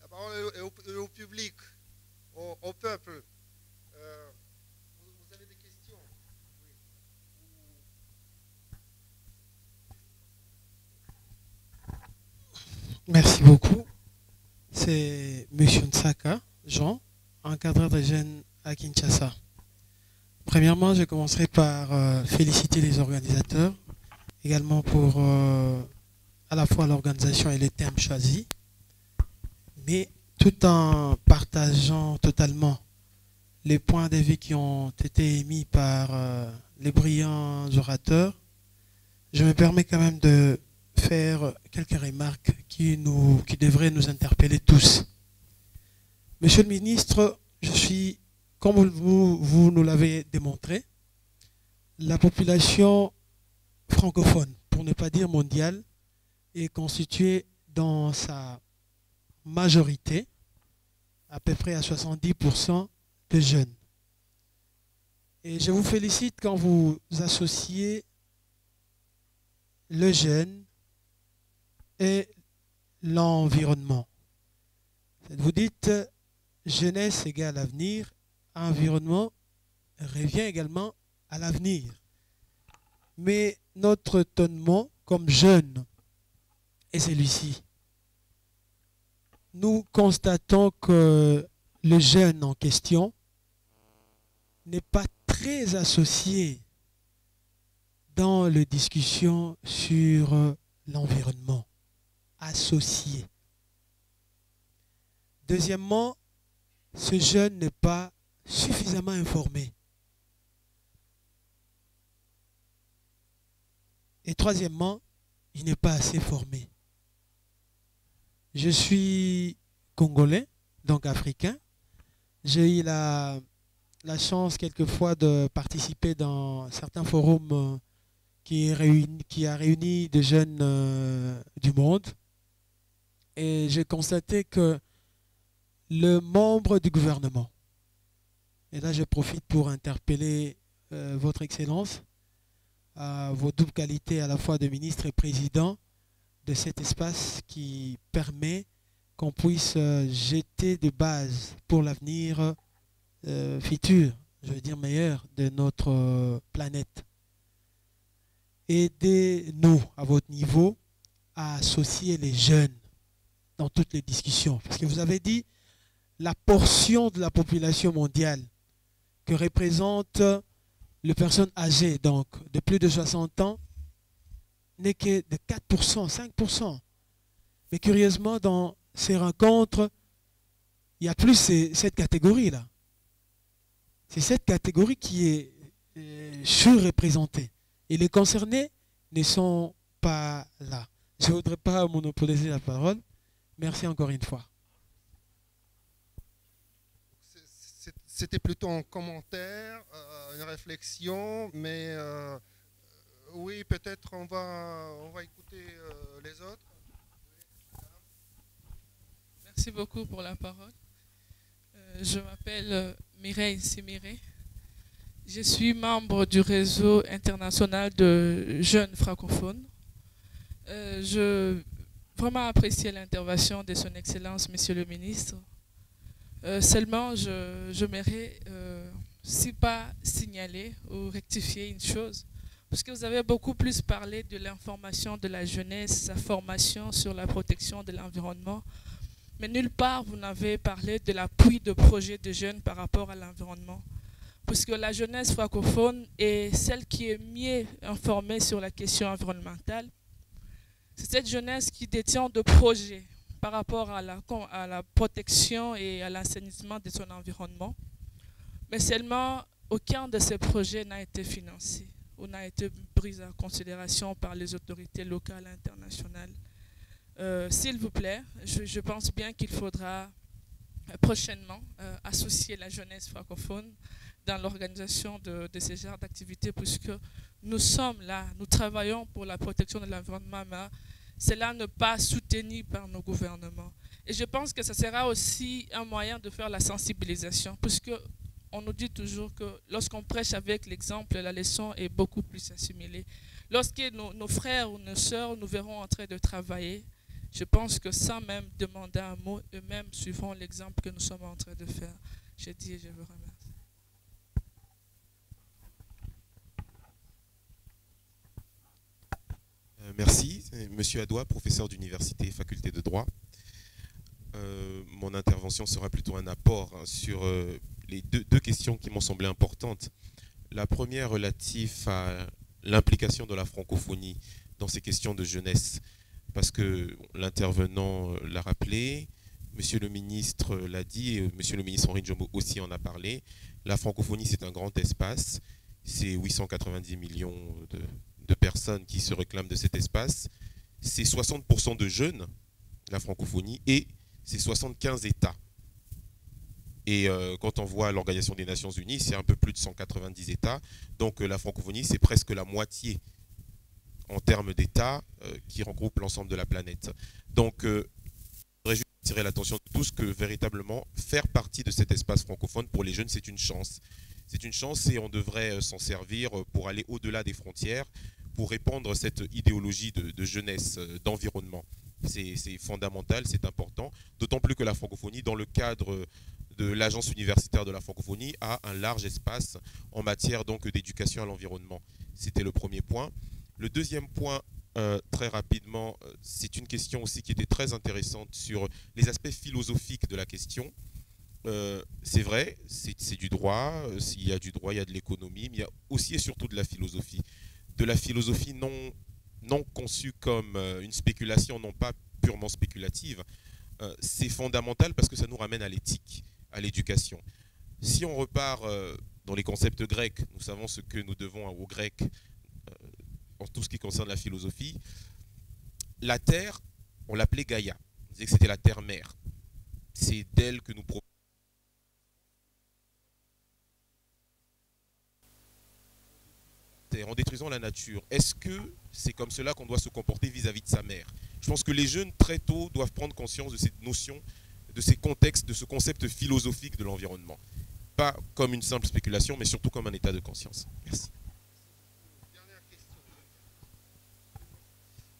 la parole est au public, au peuple. Vous avez des questions? Merci beaucoup. C'est M. Nsaka, Jean, encadreur des jeunes à Kinshasa. Premièrement, je commencerai par féliciter les organisateurs, également pour à la fois l'organisation et les thèmes choisis, mais tout en partageant totalement les points de vue qui ont été émis par les brillants orateurs. Je me permets quand même de faire quelques remarques qui devraient nous interpeller tous. Monsieur le ministre, je suis, comme vous nous l'avez démontré, la population francophone, pour ne pas dire mondiale, est constituée dans sa majorité, à peu près à 70% de jeunes. Et je vous félicite quand vous associez le jeune et l'environnement. Vous dites jeunesse égale avenir, environnement revient également à l'avenir. Mais notre tonnement comme jeune est celui-ci. Nous constatons que le jeune en question n'est pas très associé dans les discussions sur l'environnement. Associé. Deuxièmement, ce jeune n'est pas suffisamment informé. Et troisièmement, il n'est pas assez formé. Je suis congolais, donc africain. J'ai eu la chance quelquefois de participer dans certains forums qui a réuni des jeunes du monde. Et j'ai constaté que le membre du gouvernement, et là je profite pour interpeller votre Excellence, vos doubles qualités à la fois de ministre et président de cet espace qui permet qu'on puisse jeter des bases pour l'avenir futur, je veux dire meilleur, de notre planète. Aidez-nous à votre niveau à associer les jeunes dans toutes les discussions. Parce que vous avez dit la portion de la population mondiale que représentent les personnes âgées, donc de plus de 60 ans, n'est que de 4%, 5%. Mais curieusement, dans ces rencontres, il y a plus cette catégorie-là. C'est cette catégorie qui est surreprésentée. Et les concernés ne sont pas là. Je ne voudrais pas monopoliser la parole. Merci encore une fois. C'était plutôt un commentaire, une réflexion, mais oui, peut-être on va écouter les autres. Merci beaucoup pour la parole. Je m'appelle Mireille Simiré. Je suis membre du réseau international de jeunes francophones. Je vraiment apprécié l'intervention de son Excellence, Monsieur le Ministre. Seulement, j'aimerais, si pas signaler ou rectifier une chose, parce que vous avez beaucoup plus parlé de l'information de la jeunesse, sa formation sur la protection de l'environnement, mais nulle part vous n'avez parlé de l'appui de projets de jeunes par rapport à l'environnement. Puisque la jeunesse francophone est celle qui est mieux informée sur la question environnementale. C'est cette jeunesse qui détient de projets par rapport à la protection et à l'assainissement de son environnement. Mais seulement, aucun de ces projets n'a été financé ou n'a été pris en considération par les autorités locales et internationales. S'il vous plaît, je pense bien qu'il faudra prochainement associer la jeunesse francophone dans l'organisation de ces genres d'activités, puisque nous sommes là, nous travaillons pour la protection de l'environnement, mais cela n'est pas soutenu par nos gouvernements. Et je pense que ce sera aussi un moyen de faire la sensibilisation, puisque on nous dit toujours que lorsqu'on prêche avec l'exemple, la leçon est beaucoup plus assimilée. Lorsque nos frères ou nos sœurs nous verront en train de travailler, je pense que sans même demander un mot, eux-mêmes suivront l'exemple que nous sommes en train de faire. Je dis et je vous remercie. Merci. Monsieur Adoua, professeur d'université, faculté de droit. Mon intervention sera plutôt un apport sur les deux questions qui m'ont semblé importantes. La première relative à l'implication de la francophonie dans ces questions de jeunesse, parce que l'intervenant l'a rappelé, Monsieur le ministre l'a dit, et Monsieur le ministre Henri Djombo aussi en a parlé. La francophonie, c'est un grand espace, c'est 890 millions de personnes qui se réclament de cet espace, c'est 60% de jeunes, la francophonie, et c'est 75 États. Et quand on voit l'Organisation des Nations Unies, c'est un peu plus de 190 États, donc la francophonie, c'est presque la moitié en termes d'États qui regroupent l'ensemble de la planète. Donc, je voudrais juste attirer l'attention de tous que véritablement, faire partie de cet espace francophone pour les jeunes, c'est une chance. C'est une chance et on devrait s'en servir pour aller au-delà des frontières, pour répandre cette idéologie de jeunesse, d'environnement. C'est fondamental, c'est important, d'autant plus que la francophonie, dans le cadre de l'Agence universitaire de la francophonie, a un large espace en matière d'éducation à l'environnement. C'était le premier point. Le deuxième point, très rapidement, c'est une question aussi qui était très intéressante sur les aspects philosophiques de la question. C'est vrai, c'est du droit, il y a du droit, il y a de l'économie, mais il y a aussi et surtout de la philosophie. De la philosophie non conçue comme une spéculation, non pas purement spéculative. C'est fondamental parce que ça nous ramène à l'éthique, à l'éducation. Si on repart dans les concepts grecs, nous savons ce que nous devons aux Grecs en tout ce qui concerne la philosophie, la Terre, on l'appelait Gaïa. On disait que c'était la Terre-mère. C'est d'elle que nous provenons. En détruisant la nature, est-ce que c'est comme cela qu'on doit se comporter vis-à-vis de sa mère? Je pense que les jeunes, très tôt, doivent prendre conscience de cette notion, de ces contextes, de ce concept philosophique de l'environnement. Pas comme une simple spéculation, mais surtout comme un état de conscience. Merci.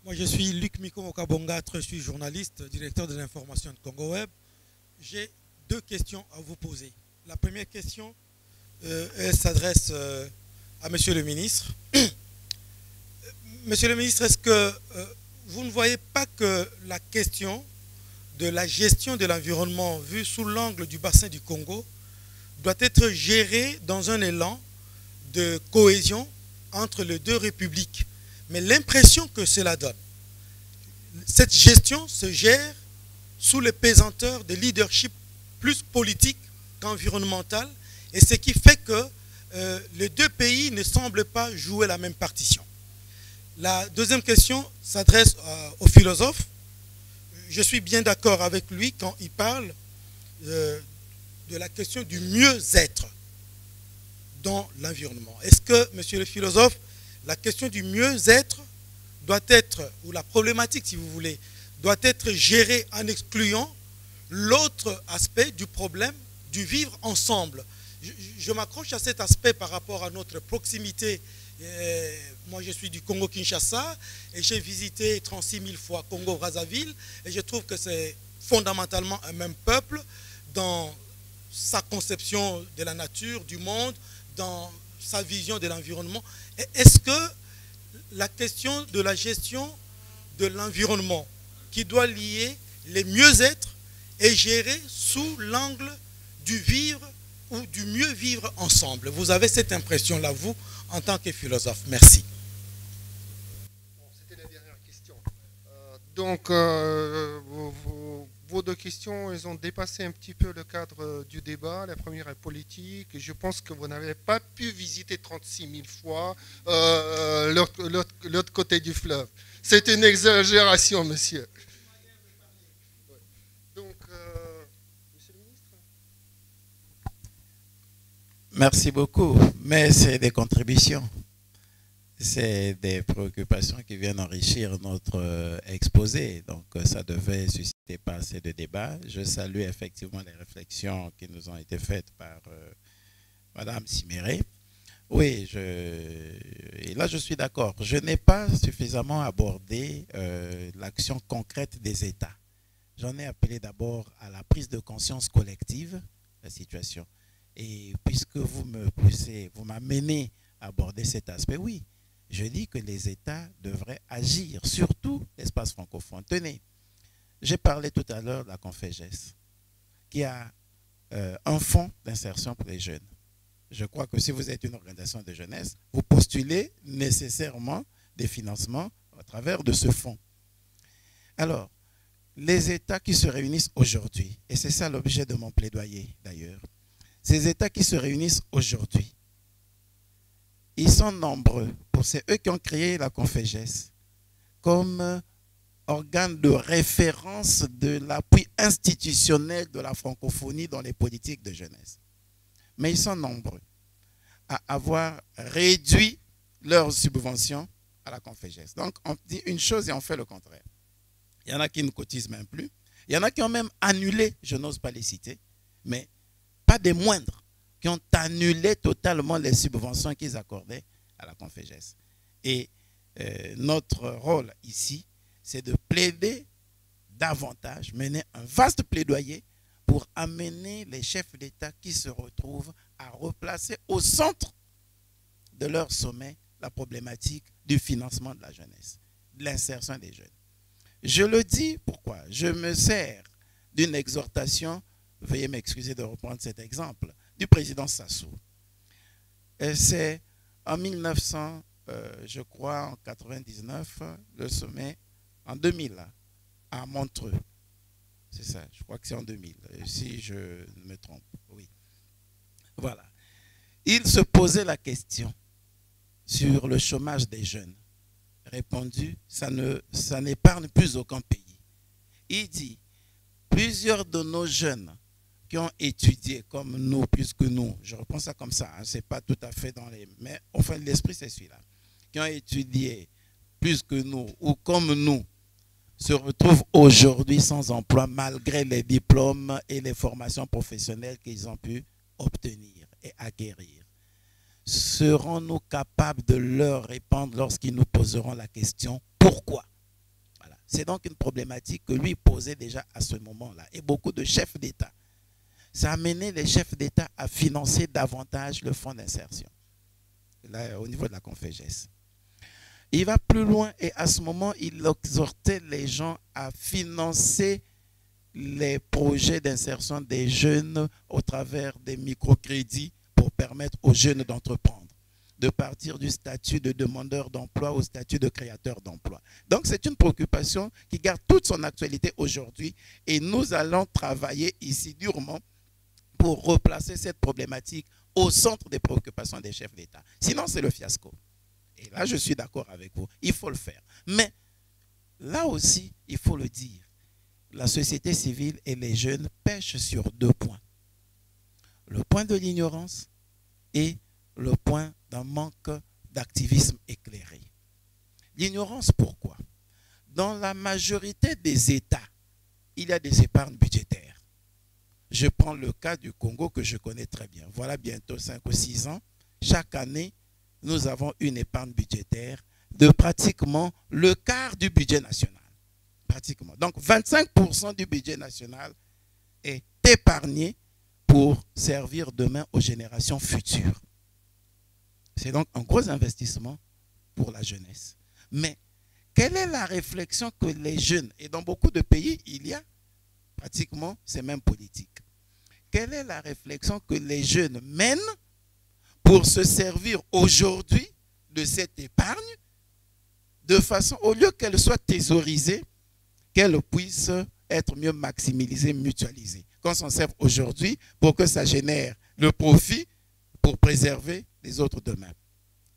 Moi, je suis Luc Miko-Mokabonga, je suis journaliste, directeur de l'information de Congo Web. J'ai deux questions à vous poser. La première question, elle s'adresse à Monsieur le ministre. Monsieur le ministre, est-ce que vous ne voyez pas que la question de la gestion de l'environnement vue sous l'angle du bassin du Congo doit être gérée dans un élan de cohésion entre les deux républiques? Mais l'impression que cela donne, cette gestion se gère sous les pesanteurs de leadership plus politique qu'environnemental, et ce qui fait que les deux pays ne semblent pas jouer la même partition. La deuxième question s'adresse au philosophe. Je suis bien d'accord avec lui quand il parle de la question du mieux-être dans l'environnement. Est-ce que, monsieur le philosophe, la question du mieux-être doit être, ou la problématique si vous voulez, doit être gérée en excluant l'autre aspect du problème du vivre ensemble? Je m'accroche à cet aspect par rapport à notre proximité. Moi, je suis du Congo-Kinshasa et j'ai visité 36 000 fois Congo-Brazzaville et je trouve que c'est fondamentalement un même peuple dans sa conception de la nature, du monde, dans sa vision de l'environnement. Est-ce que la question de la gestion de l'environnement qui doit lier les mieux-être est gérée sous l'angle du vivre ou du mieux vivre ensemble? Vous avez cette impression-là, vous, en tant que philosophe? Merci. C'était la dernière question. Donc, vos deux questions, elles ont dépassé un petit peu le cadre du débat. La première est politique. Et je pense que vous n'avez pas pu visiter 36 000 fois l'autre côté du fleuve. C'est une exagération, monsieur. Donc, monsieur le ministre. Merci beaucoup, mais c'est des contributions. C'est des préoccupations qui viennent enrichir notre exposé. Donc, ça devait susciter pas assez de débats. Je salue effectivement les réflexions qui nous ont été faites par Madame Siméré. Oui, et là, je suis d'accord. Je n'ai pas suffisamment abordé l'action concrète des États. J'en ai appelé d'abord à la prise de conscience collective de la situation. Et puisque vous me poussez, vous m'amenez à aborder cet aspect, oui, je dis que les États devraient agir, surtout l'espace francophone. Tenez, j'ai parlé tout à l'heure de la Conféges, qui a un fonds d'insertion pour les jeunes. Je crois que si vous êtes une organisation de jeunesse, vous postulez nécessairement des financements à travers de ce fonds. Alors, les États qui se réunissent aujourd'hui, et c'est ça l'objet de mon plaidoyer d'ailleurs, ces États qui se réunissent aujourd'hui, ils sont nombreux. C'est eux qui ont créé la Conféges comme organe de référence de l'appui institutionnel de la francophonie dans les politiques de jeunesse. Mais ils sont nombreux à avoir réduit leurs subventions à la Conféges. Donc, on dit une chose et on fait le contraire. Il y en a qui ne cotisent même plus. Il y en a qui ont même annulé, je n'ose pas les citer, mais pas des moindres, qui ont annulé totalement les subventions qu'ils accordaient à la Conféges. Et notre rôle ici, c'est de plaider davantage, mener un vaste plaidoyer pour amener les chefs d'État qui se retrouvent à replacer au centre de leur sommet la problématique du financement de la jeunesse, de l'insertion des jeunes. Je le dis, pourquoi? Je me sers d'une exhortation, veuillez m'excuser de reprendre cet exemple, du président Sassou. C'est en 1900, je crois en 99, le sommet, en 2000, à Montreux. C'est ça, je crois que c'est en 2000, si je ne me trompe. Oui. Voilà. Il se posait la question sur le chômage des jeunes. répondu, ça n'épargne plus aucun pays. Il dit, plusieurs de nos jeunes qui ont étudié comme nous, puisque nous, je reprends ça comme ça, hein, c'est pas tout à fait dans les... Mais enfin, l'esprit, c'est celui-là. Qui ont étudié plus que nous, ou comme nous, se retrouvent aujourd'hui sans emploi, malgré les diplômes et les formations professionnelles qu'ils ont pu obtenir et acquérir. Serons-nous capables de leur répondre lorsqu'ils nous poseront la question « Pourquoi ?» Voilà. C'est donc une problématique que lui posait déjà à ce moment-là. Et beaucoup de chefs d'État. Ça a amené les chefs d'État à financer davantage le fonds d'insertion, là, au niveau de la Confégesse. Il va plus loin et à ce moment, il exhortait les gens à financer les projets d'insertion des jeunes au travers des microcrédits pour permettre aux jeunes d'entreprendre, de partir du statut de demandeur d'emploi au statut de créateur d'emploi. Donc c'est une préoccupation qui garde toute son actualité aujourd'hui et nous allons travailler ici durement pour replacer cette problématique au centre des préoccupations des chefs d'État. Sinon c'est le fiasco. Et là je suis d'accord avec vous, il faut le faire. Mais là aussi, il faut le dire, la société civile et les jeunes pêchent sur deux points. Le point de l'ignorance et le point d'un manque d'activisme éclairé. L'ignorance, pourquoi? Dans la majorité des États, il y a des épargnes budgétaires. Je prends le cas du Congo que je connais très bien. Voilà bientôt 5 ou 6 ans. Chaque année, nous avons une épargne budgétaire de pratiquement le quart du budget national. Pratiquement. Donc 25% du budget national est épargné pour servir demain aux générations futures. C'est donc un gros investissement pour la jeunesse. Mais quelle est la réflexion que les jeunes, et dans beaucoup de pays, il y a pratiquement ces mêmes politiques. Quelle est la réflexion que les jeunes mènent pour se servir aujourd'hui de cette épargne de façon, au lieu qu'elle soit thésaurisée, qu'elle puisse être mieux maximisée, mutualisée. Qu'on s'en serve aujourd'hui pour que ça génère le profit pour préserver les autres demain.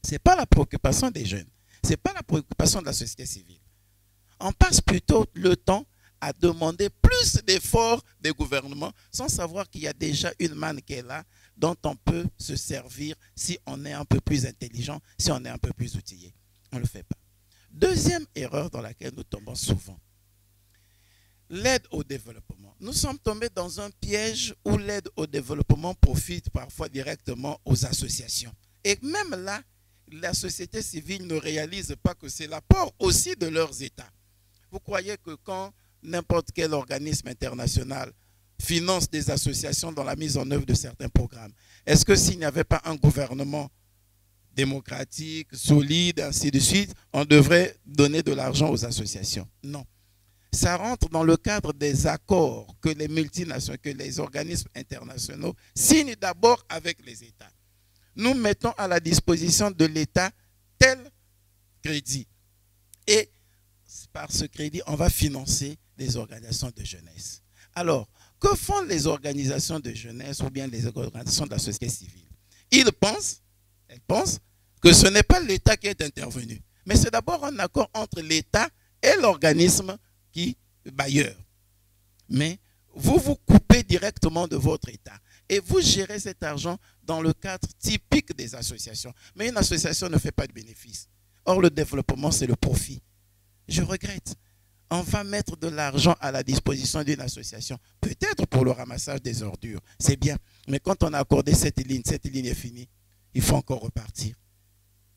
Ce n'est pas la préoccupation des jeunes. Ce n'est pas la préoccupation de la société civile. On passe plutôt le temps à demander plus d'efforts des gouvernements sans savoir qu'il y a déjà une manne qui est là dont on peut se servir si on est un peu plus intelligent, si on est un peu plus outillé. On ne le fait pas. Deuxième erreur dans laquelle nous tombons souvent. L'aide au développement. Nous sommes tombés dans un piège où l'aide au développement profite parfois directement aux associations. Et même là, la société civile ne réalise pas que c'est l'apport aussi de leurs États. Vous croyez que quand n'importe quel organisme international finance des associations dans la mise en œuvre de certains programmes, est-ce que s'il n'y avait pas un gouvernement démocratique, solide, ainsi de suite, on devrait donner de l'argent aux associations? Non. Ça rentre dans le cadre des accords que les multinationales, que les organismes internationaux signent d'abord avec les États. Nous mettons à la disposition de l'État tel crédit. Et par ce crédit, on va financer les organisations de jeunesse. Alors, que font les organisations de jeunesse ou bien les organisations de la société civile? Elles pensent que ce n'est pas l'État qui est intervenu, mais c'est d'abord un accord entre l'État et l'organisme qui bailleur. Mais vous vous coupez directement de votre État et vous gérez cet argent dans le cadre typique des associations. Mais une association ne fait pas de bénéfice. Or, le développement, c'est le profit. Je regrette. On va mettre de l'argent à la disposition d'une association, peut-être pour le ramassage des ordures. C'est bien. Mais quand on a accordé cette ligne est finie. Il faut encore repartir.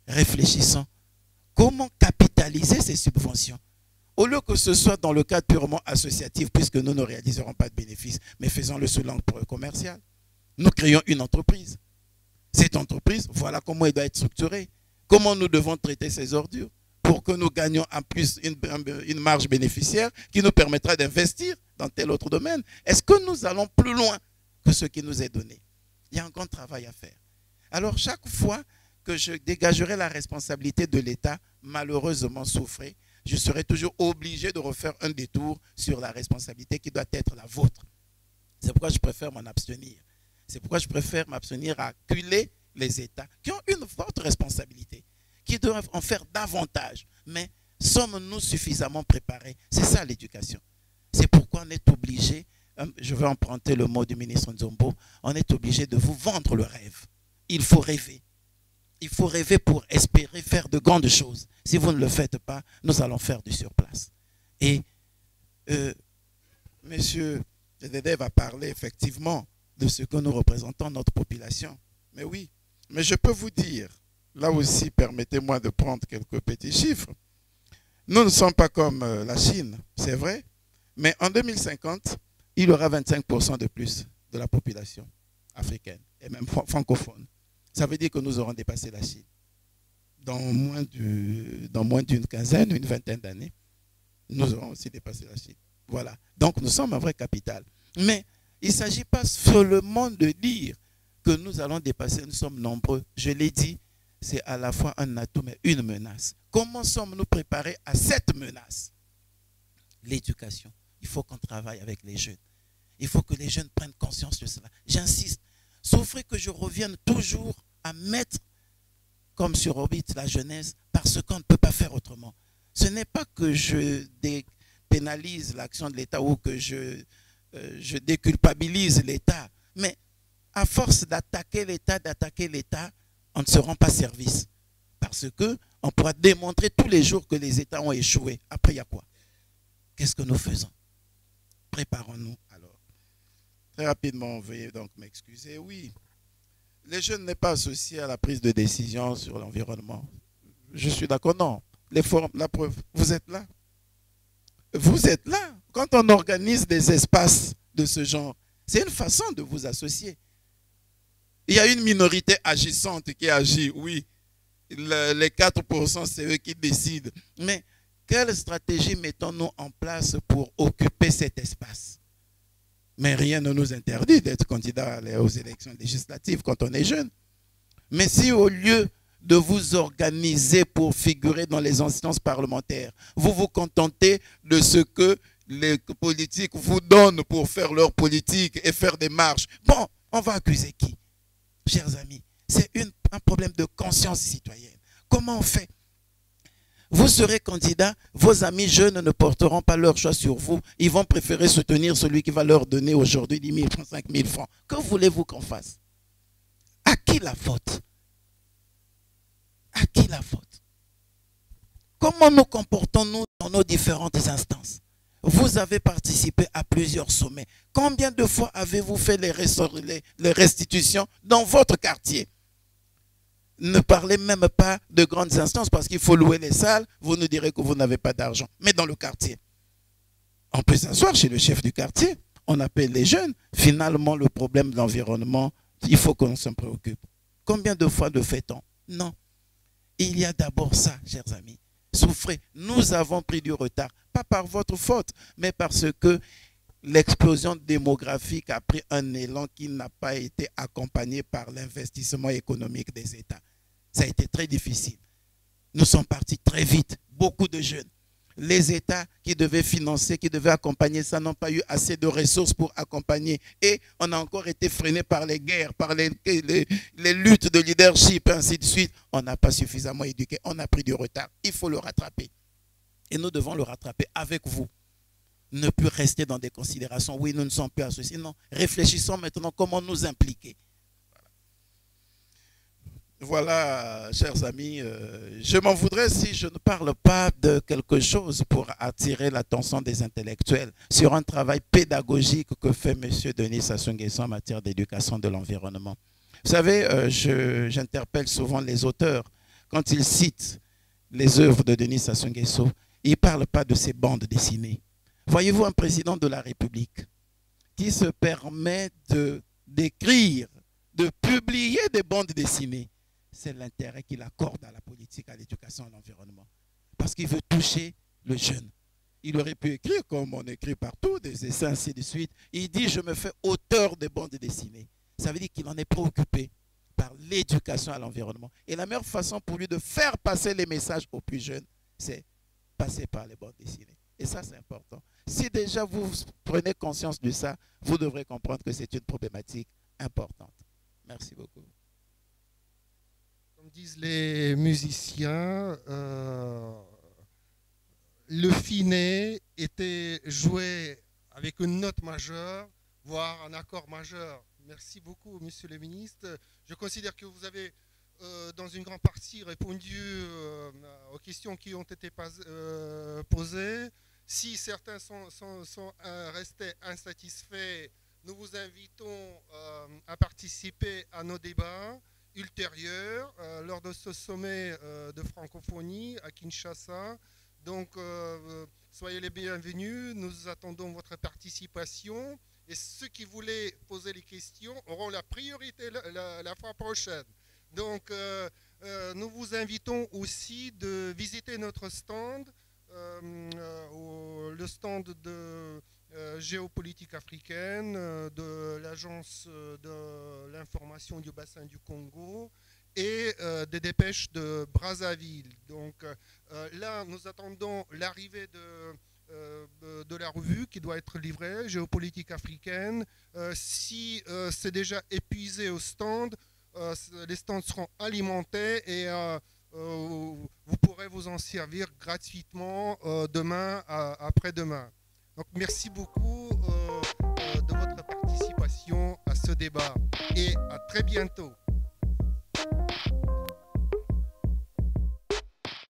Réfléchissons. Comment capitaliser ces subventions? Au lieu que ce soit dans le cadre purement associatif, puisque nous ne réaliserons pas de bénéfices, mais faisons-le sous l'angle commercial. Nous créons une entreprise. Cette entreprise, voilà comment elle doit être structurée. Comment nous devons traiter ces ordures pour que nous gagnions en plus une marge bénéficiaire qui nous permettra d'investir dans tel autre domaine. Est-ce que nous allons plus loin que ce qui nous est donné? Il y a un grand travail à faire. Alors chaque fois que je dégagerai la responsabilité de l'État, malheureusement souffrez, je serai toujours obligé de refaire un détour sur la responsabilité qui doit être la vôtre. C'est pourquoi je préfère m'en abstenir. C'est pourquoi je préfère m'abstenir à acculer les États qui ont une forte responsabilité, qui doivent en faire davantage. Mais sommes-nous suffisamment préparés? C'est ça l'éducation. C'est pourquoi on est obligé, je vais emprunter le mot du ministre Nzombo, on est obligé de vous vendre le rêve. Il faut rêver. Il faut rêver pour espérer faire de grandes choses. Si vous ne le faites pas, nous allons faire du surplace. Et Monsieur Dédé va parler effectivement de ce que nous représentons, notre population. Mais oui, mais je peux vous dire, là aussi, permettez-moi de prendre quelques petits chiffres. Nous ne sommes pas comme la Chine, c'est vrai, mais en 2050, il y aura 25% de plus de la population africaine et même francophone. Ça veut dire que nous aurons dépassé la Chine. Dans moins d'une quinzaine, une vingtaine d'années, nous aurons aussi dépassé la Chine. Voilà. Donc nous sommes un vrai capital. Mais il ne s'agit pas seulement de dire que nous allons dépasser, nous sommes nombreux. Je l'ai dit, c'est à la fois un atout mais une menace. Comment sommes-nous préparés à cette menace? L'éducation. Il faut qu'on travaille avec les jeunes. Il faut que les jeunes prennent conscience de cela. J'insiste. Souffrez que je revienne toujours à mettre comme sur orbite la jeunesse parce qu'on ne peut pas faire autrement. Ce n'est pas que je pénalise l'action de l'État ou que je déculpabilise l'État, mais à force d'attaquer l'État, on ne se rend pas service. Parce qu'on pourra démontrer tous les jours que les États ont échoué. Après, il y a quoi? Qu'est-ce que nous faisons? Préparons-nous alors. Très rapidement, veuillez donc m'excuser. Oui, les jeunes n'est pas associés à la prise de décision sur l'environnement. Je suis d'accord, non. Les forums, la preuve, vous êtes là. Vous êtes là. Quand on organise des espaces de ce genre, c'est une façon de vous associer. Il y a une minorité agissante qui agit, oui. Les 4%, c'est eux qui décident. Mais quelle stratégie mettons-nous en place pour occuper cet espace? Mais rien ne nous interdit d'être candidat aux élections législatives quand on est jeune. Mais si au lieu de vous organiser pour figurer dans les instances parlementaires, vous vous contentez de ce que les politiques vous donnent pour faire leur politique et faire des marches, bon, on va accuser qui? Chers amis, c'est un problème de conscience citoyenne. Comment on fait? Vous serez candidat, vos amis jeunes ne porteront pas leur choix sur vous. Ils vont préférer soutenir celui qui va leur donner aujourd'hui 10 000 francs, 5 000 francs. Que voulez-vous qu'on fasse? À qui la faute? À qui la faute? Comment nous comportons-nous dans nos différentes instances? Vous avez participé à plusieurs sommets. Combien de fois avez-vous fait les restitutions dans votre quartier? Ne parlez même pas de grandes instances parce qu'il faut louer les salles. Vous nous direz que vous n'avez pas d'argent. Mais dans le quartier, on peut s'asseoir chez le chef du quartier. On appelle les jeunes. Finalement, le problème de l'environnement, il faut qu'on s'en préoccupe. Combien de fois le fait-on? Non. Il y a d'abord ça, chers amis. Souffrez. Nous avons pris du retard. Pas par votre faute, mais parce que l'explosion démographique a pris un élan qui n'a pas été accompagné par l'investissement économique des États. Ça a été très difficile. Nous sommes partis très vite, beaucoup de jeunes. Les États qui devaient financer, qui devaient accompagner ça, n'ont pas eu assez de ressources pour accompagner. Et on a encore été freiné par les guerres, par les luttes de leadership, ainsi de suite. On n'a pas suffisamment éduqué, on a pris du retard. Il faut le rattraper. Et nous devons le rattraper avec vous. Ne plus rester dans des considérations, oui, nous ne sommes plus associés. Non, réfléchissons maintenant comment nous impliquer. Voilà, chers amis, je m'en voudrais si je ne parle pas de quelque chose pour attirer l'attention des intellectuels sur un travail pédagogique que fait M. Denis Sassou Nguesso en matière d'éducation de l'environnement. Vous savez, j'interpelle souvent les auteurs quand ils citent les œuvres de Denis Sassou Nguesso. Ils ne parlent pas de ces bandes dessinées. Voyez-vous un président de la République qui se permet d'écrire, de publier des bandes dessinées? C'est l'intérêt qu'il accorde à la politique, à l'éducation, à l'environnement. Parce qu'il veut toucher le jeune. Il aurait pu écrire comme on écrit partout, des essais, ainsi de suite. Il dit, je me fais auteur de bandes dessinées. Ça veut dire qu'il en est préoccupé par l'éducation à l'environnement. Et la meilleure façon pour lui de faire passer les messages aux plus jeunes, c'est passer par les bandes dessinées. Et ça, c'est important. Si déjà vous prenez conscience de ça, vous devrez comprendre que c'est une problématique importante. Merci beaucoup. Comme disent les musiciens, le finet était joué avec une note majeure, voire un accord majeur. Merci beaucoup, monsieur le ministre. Je considère que vous avez, dans une grande partie, répondu aux questions qui ont été posées. Si certains sont restés insatisfaits, nous vous invitons à participer à nos débats ultérieurs lors de ce sommet de francophonie à Kinshasa. Donc, soyez les bienvenus. Nous attendons votre participation. Et ceux qui voulaient poser les questions auront la priorité la fois prochaine. Donc, nous vous invitons aussi de visiter notre stand, le stand de géopolitique africaine, de l'Agence de l'information du bassin du Congo et des dépêches de Brazzaville. Donc là, nous attendons l'arrivée de la revue qui doit être livrée, géopolitique africaine. Si c'est déjà épuisé au stand, les stands seront alimentés et vous pourrez vous en servir gratuitement demain, après-demain. Donc merci beaucoup de votre participation à ce débat et à très bientôt.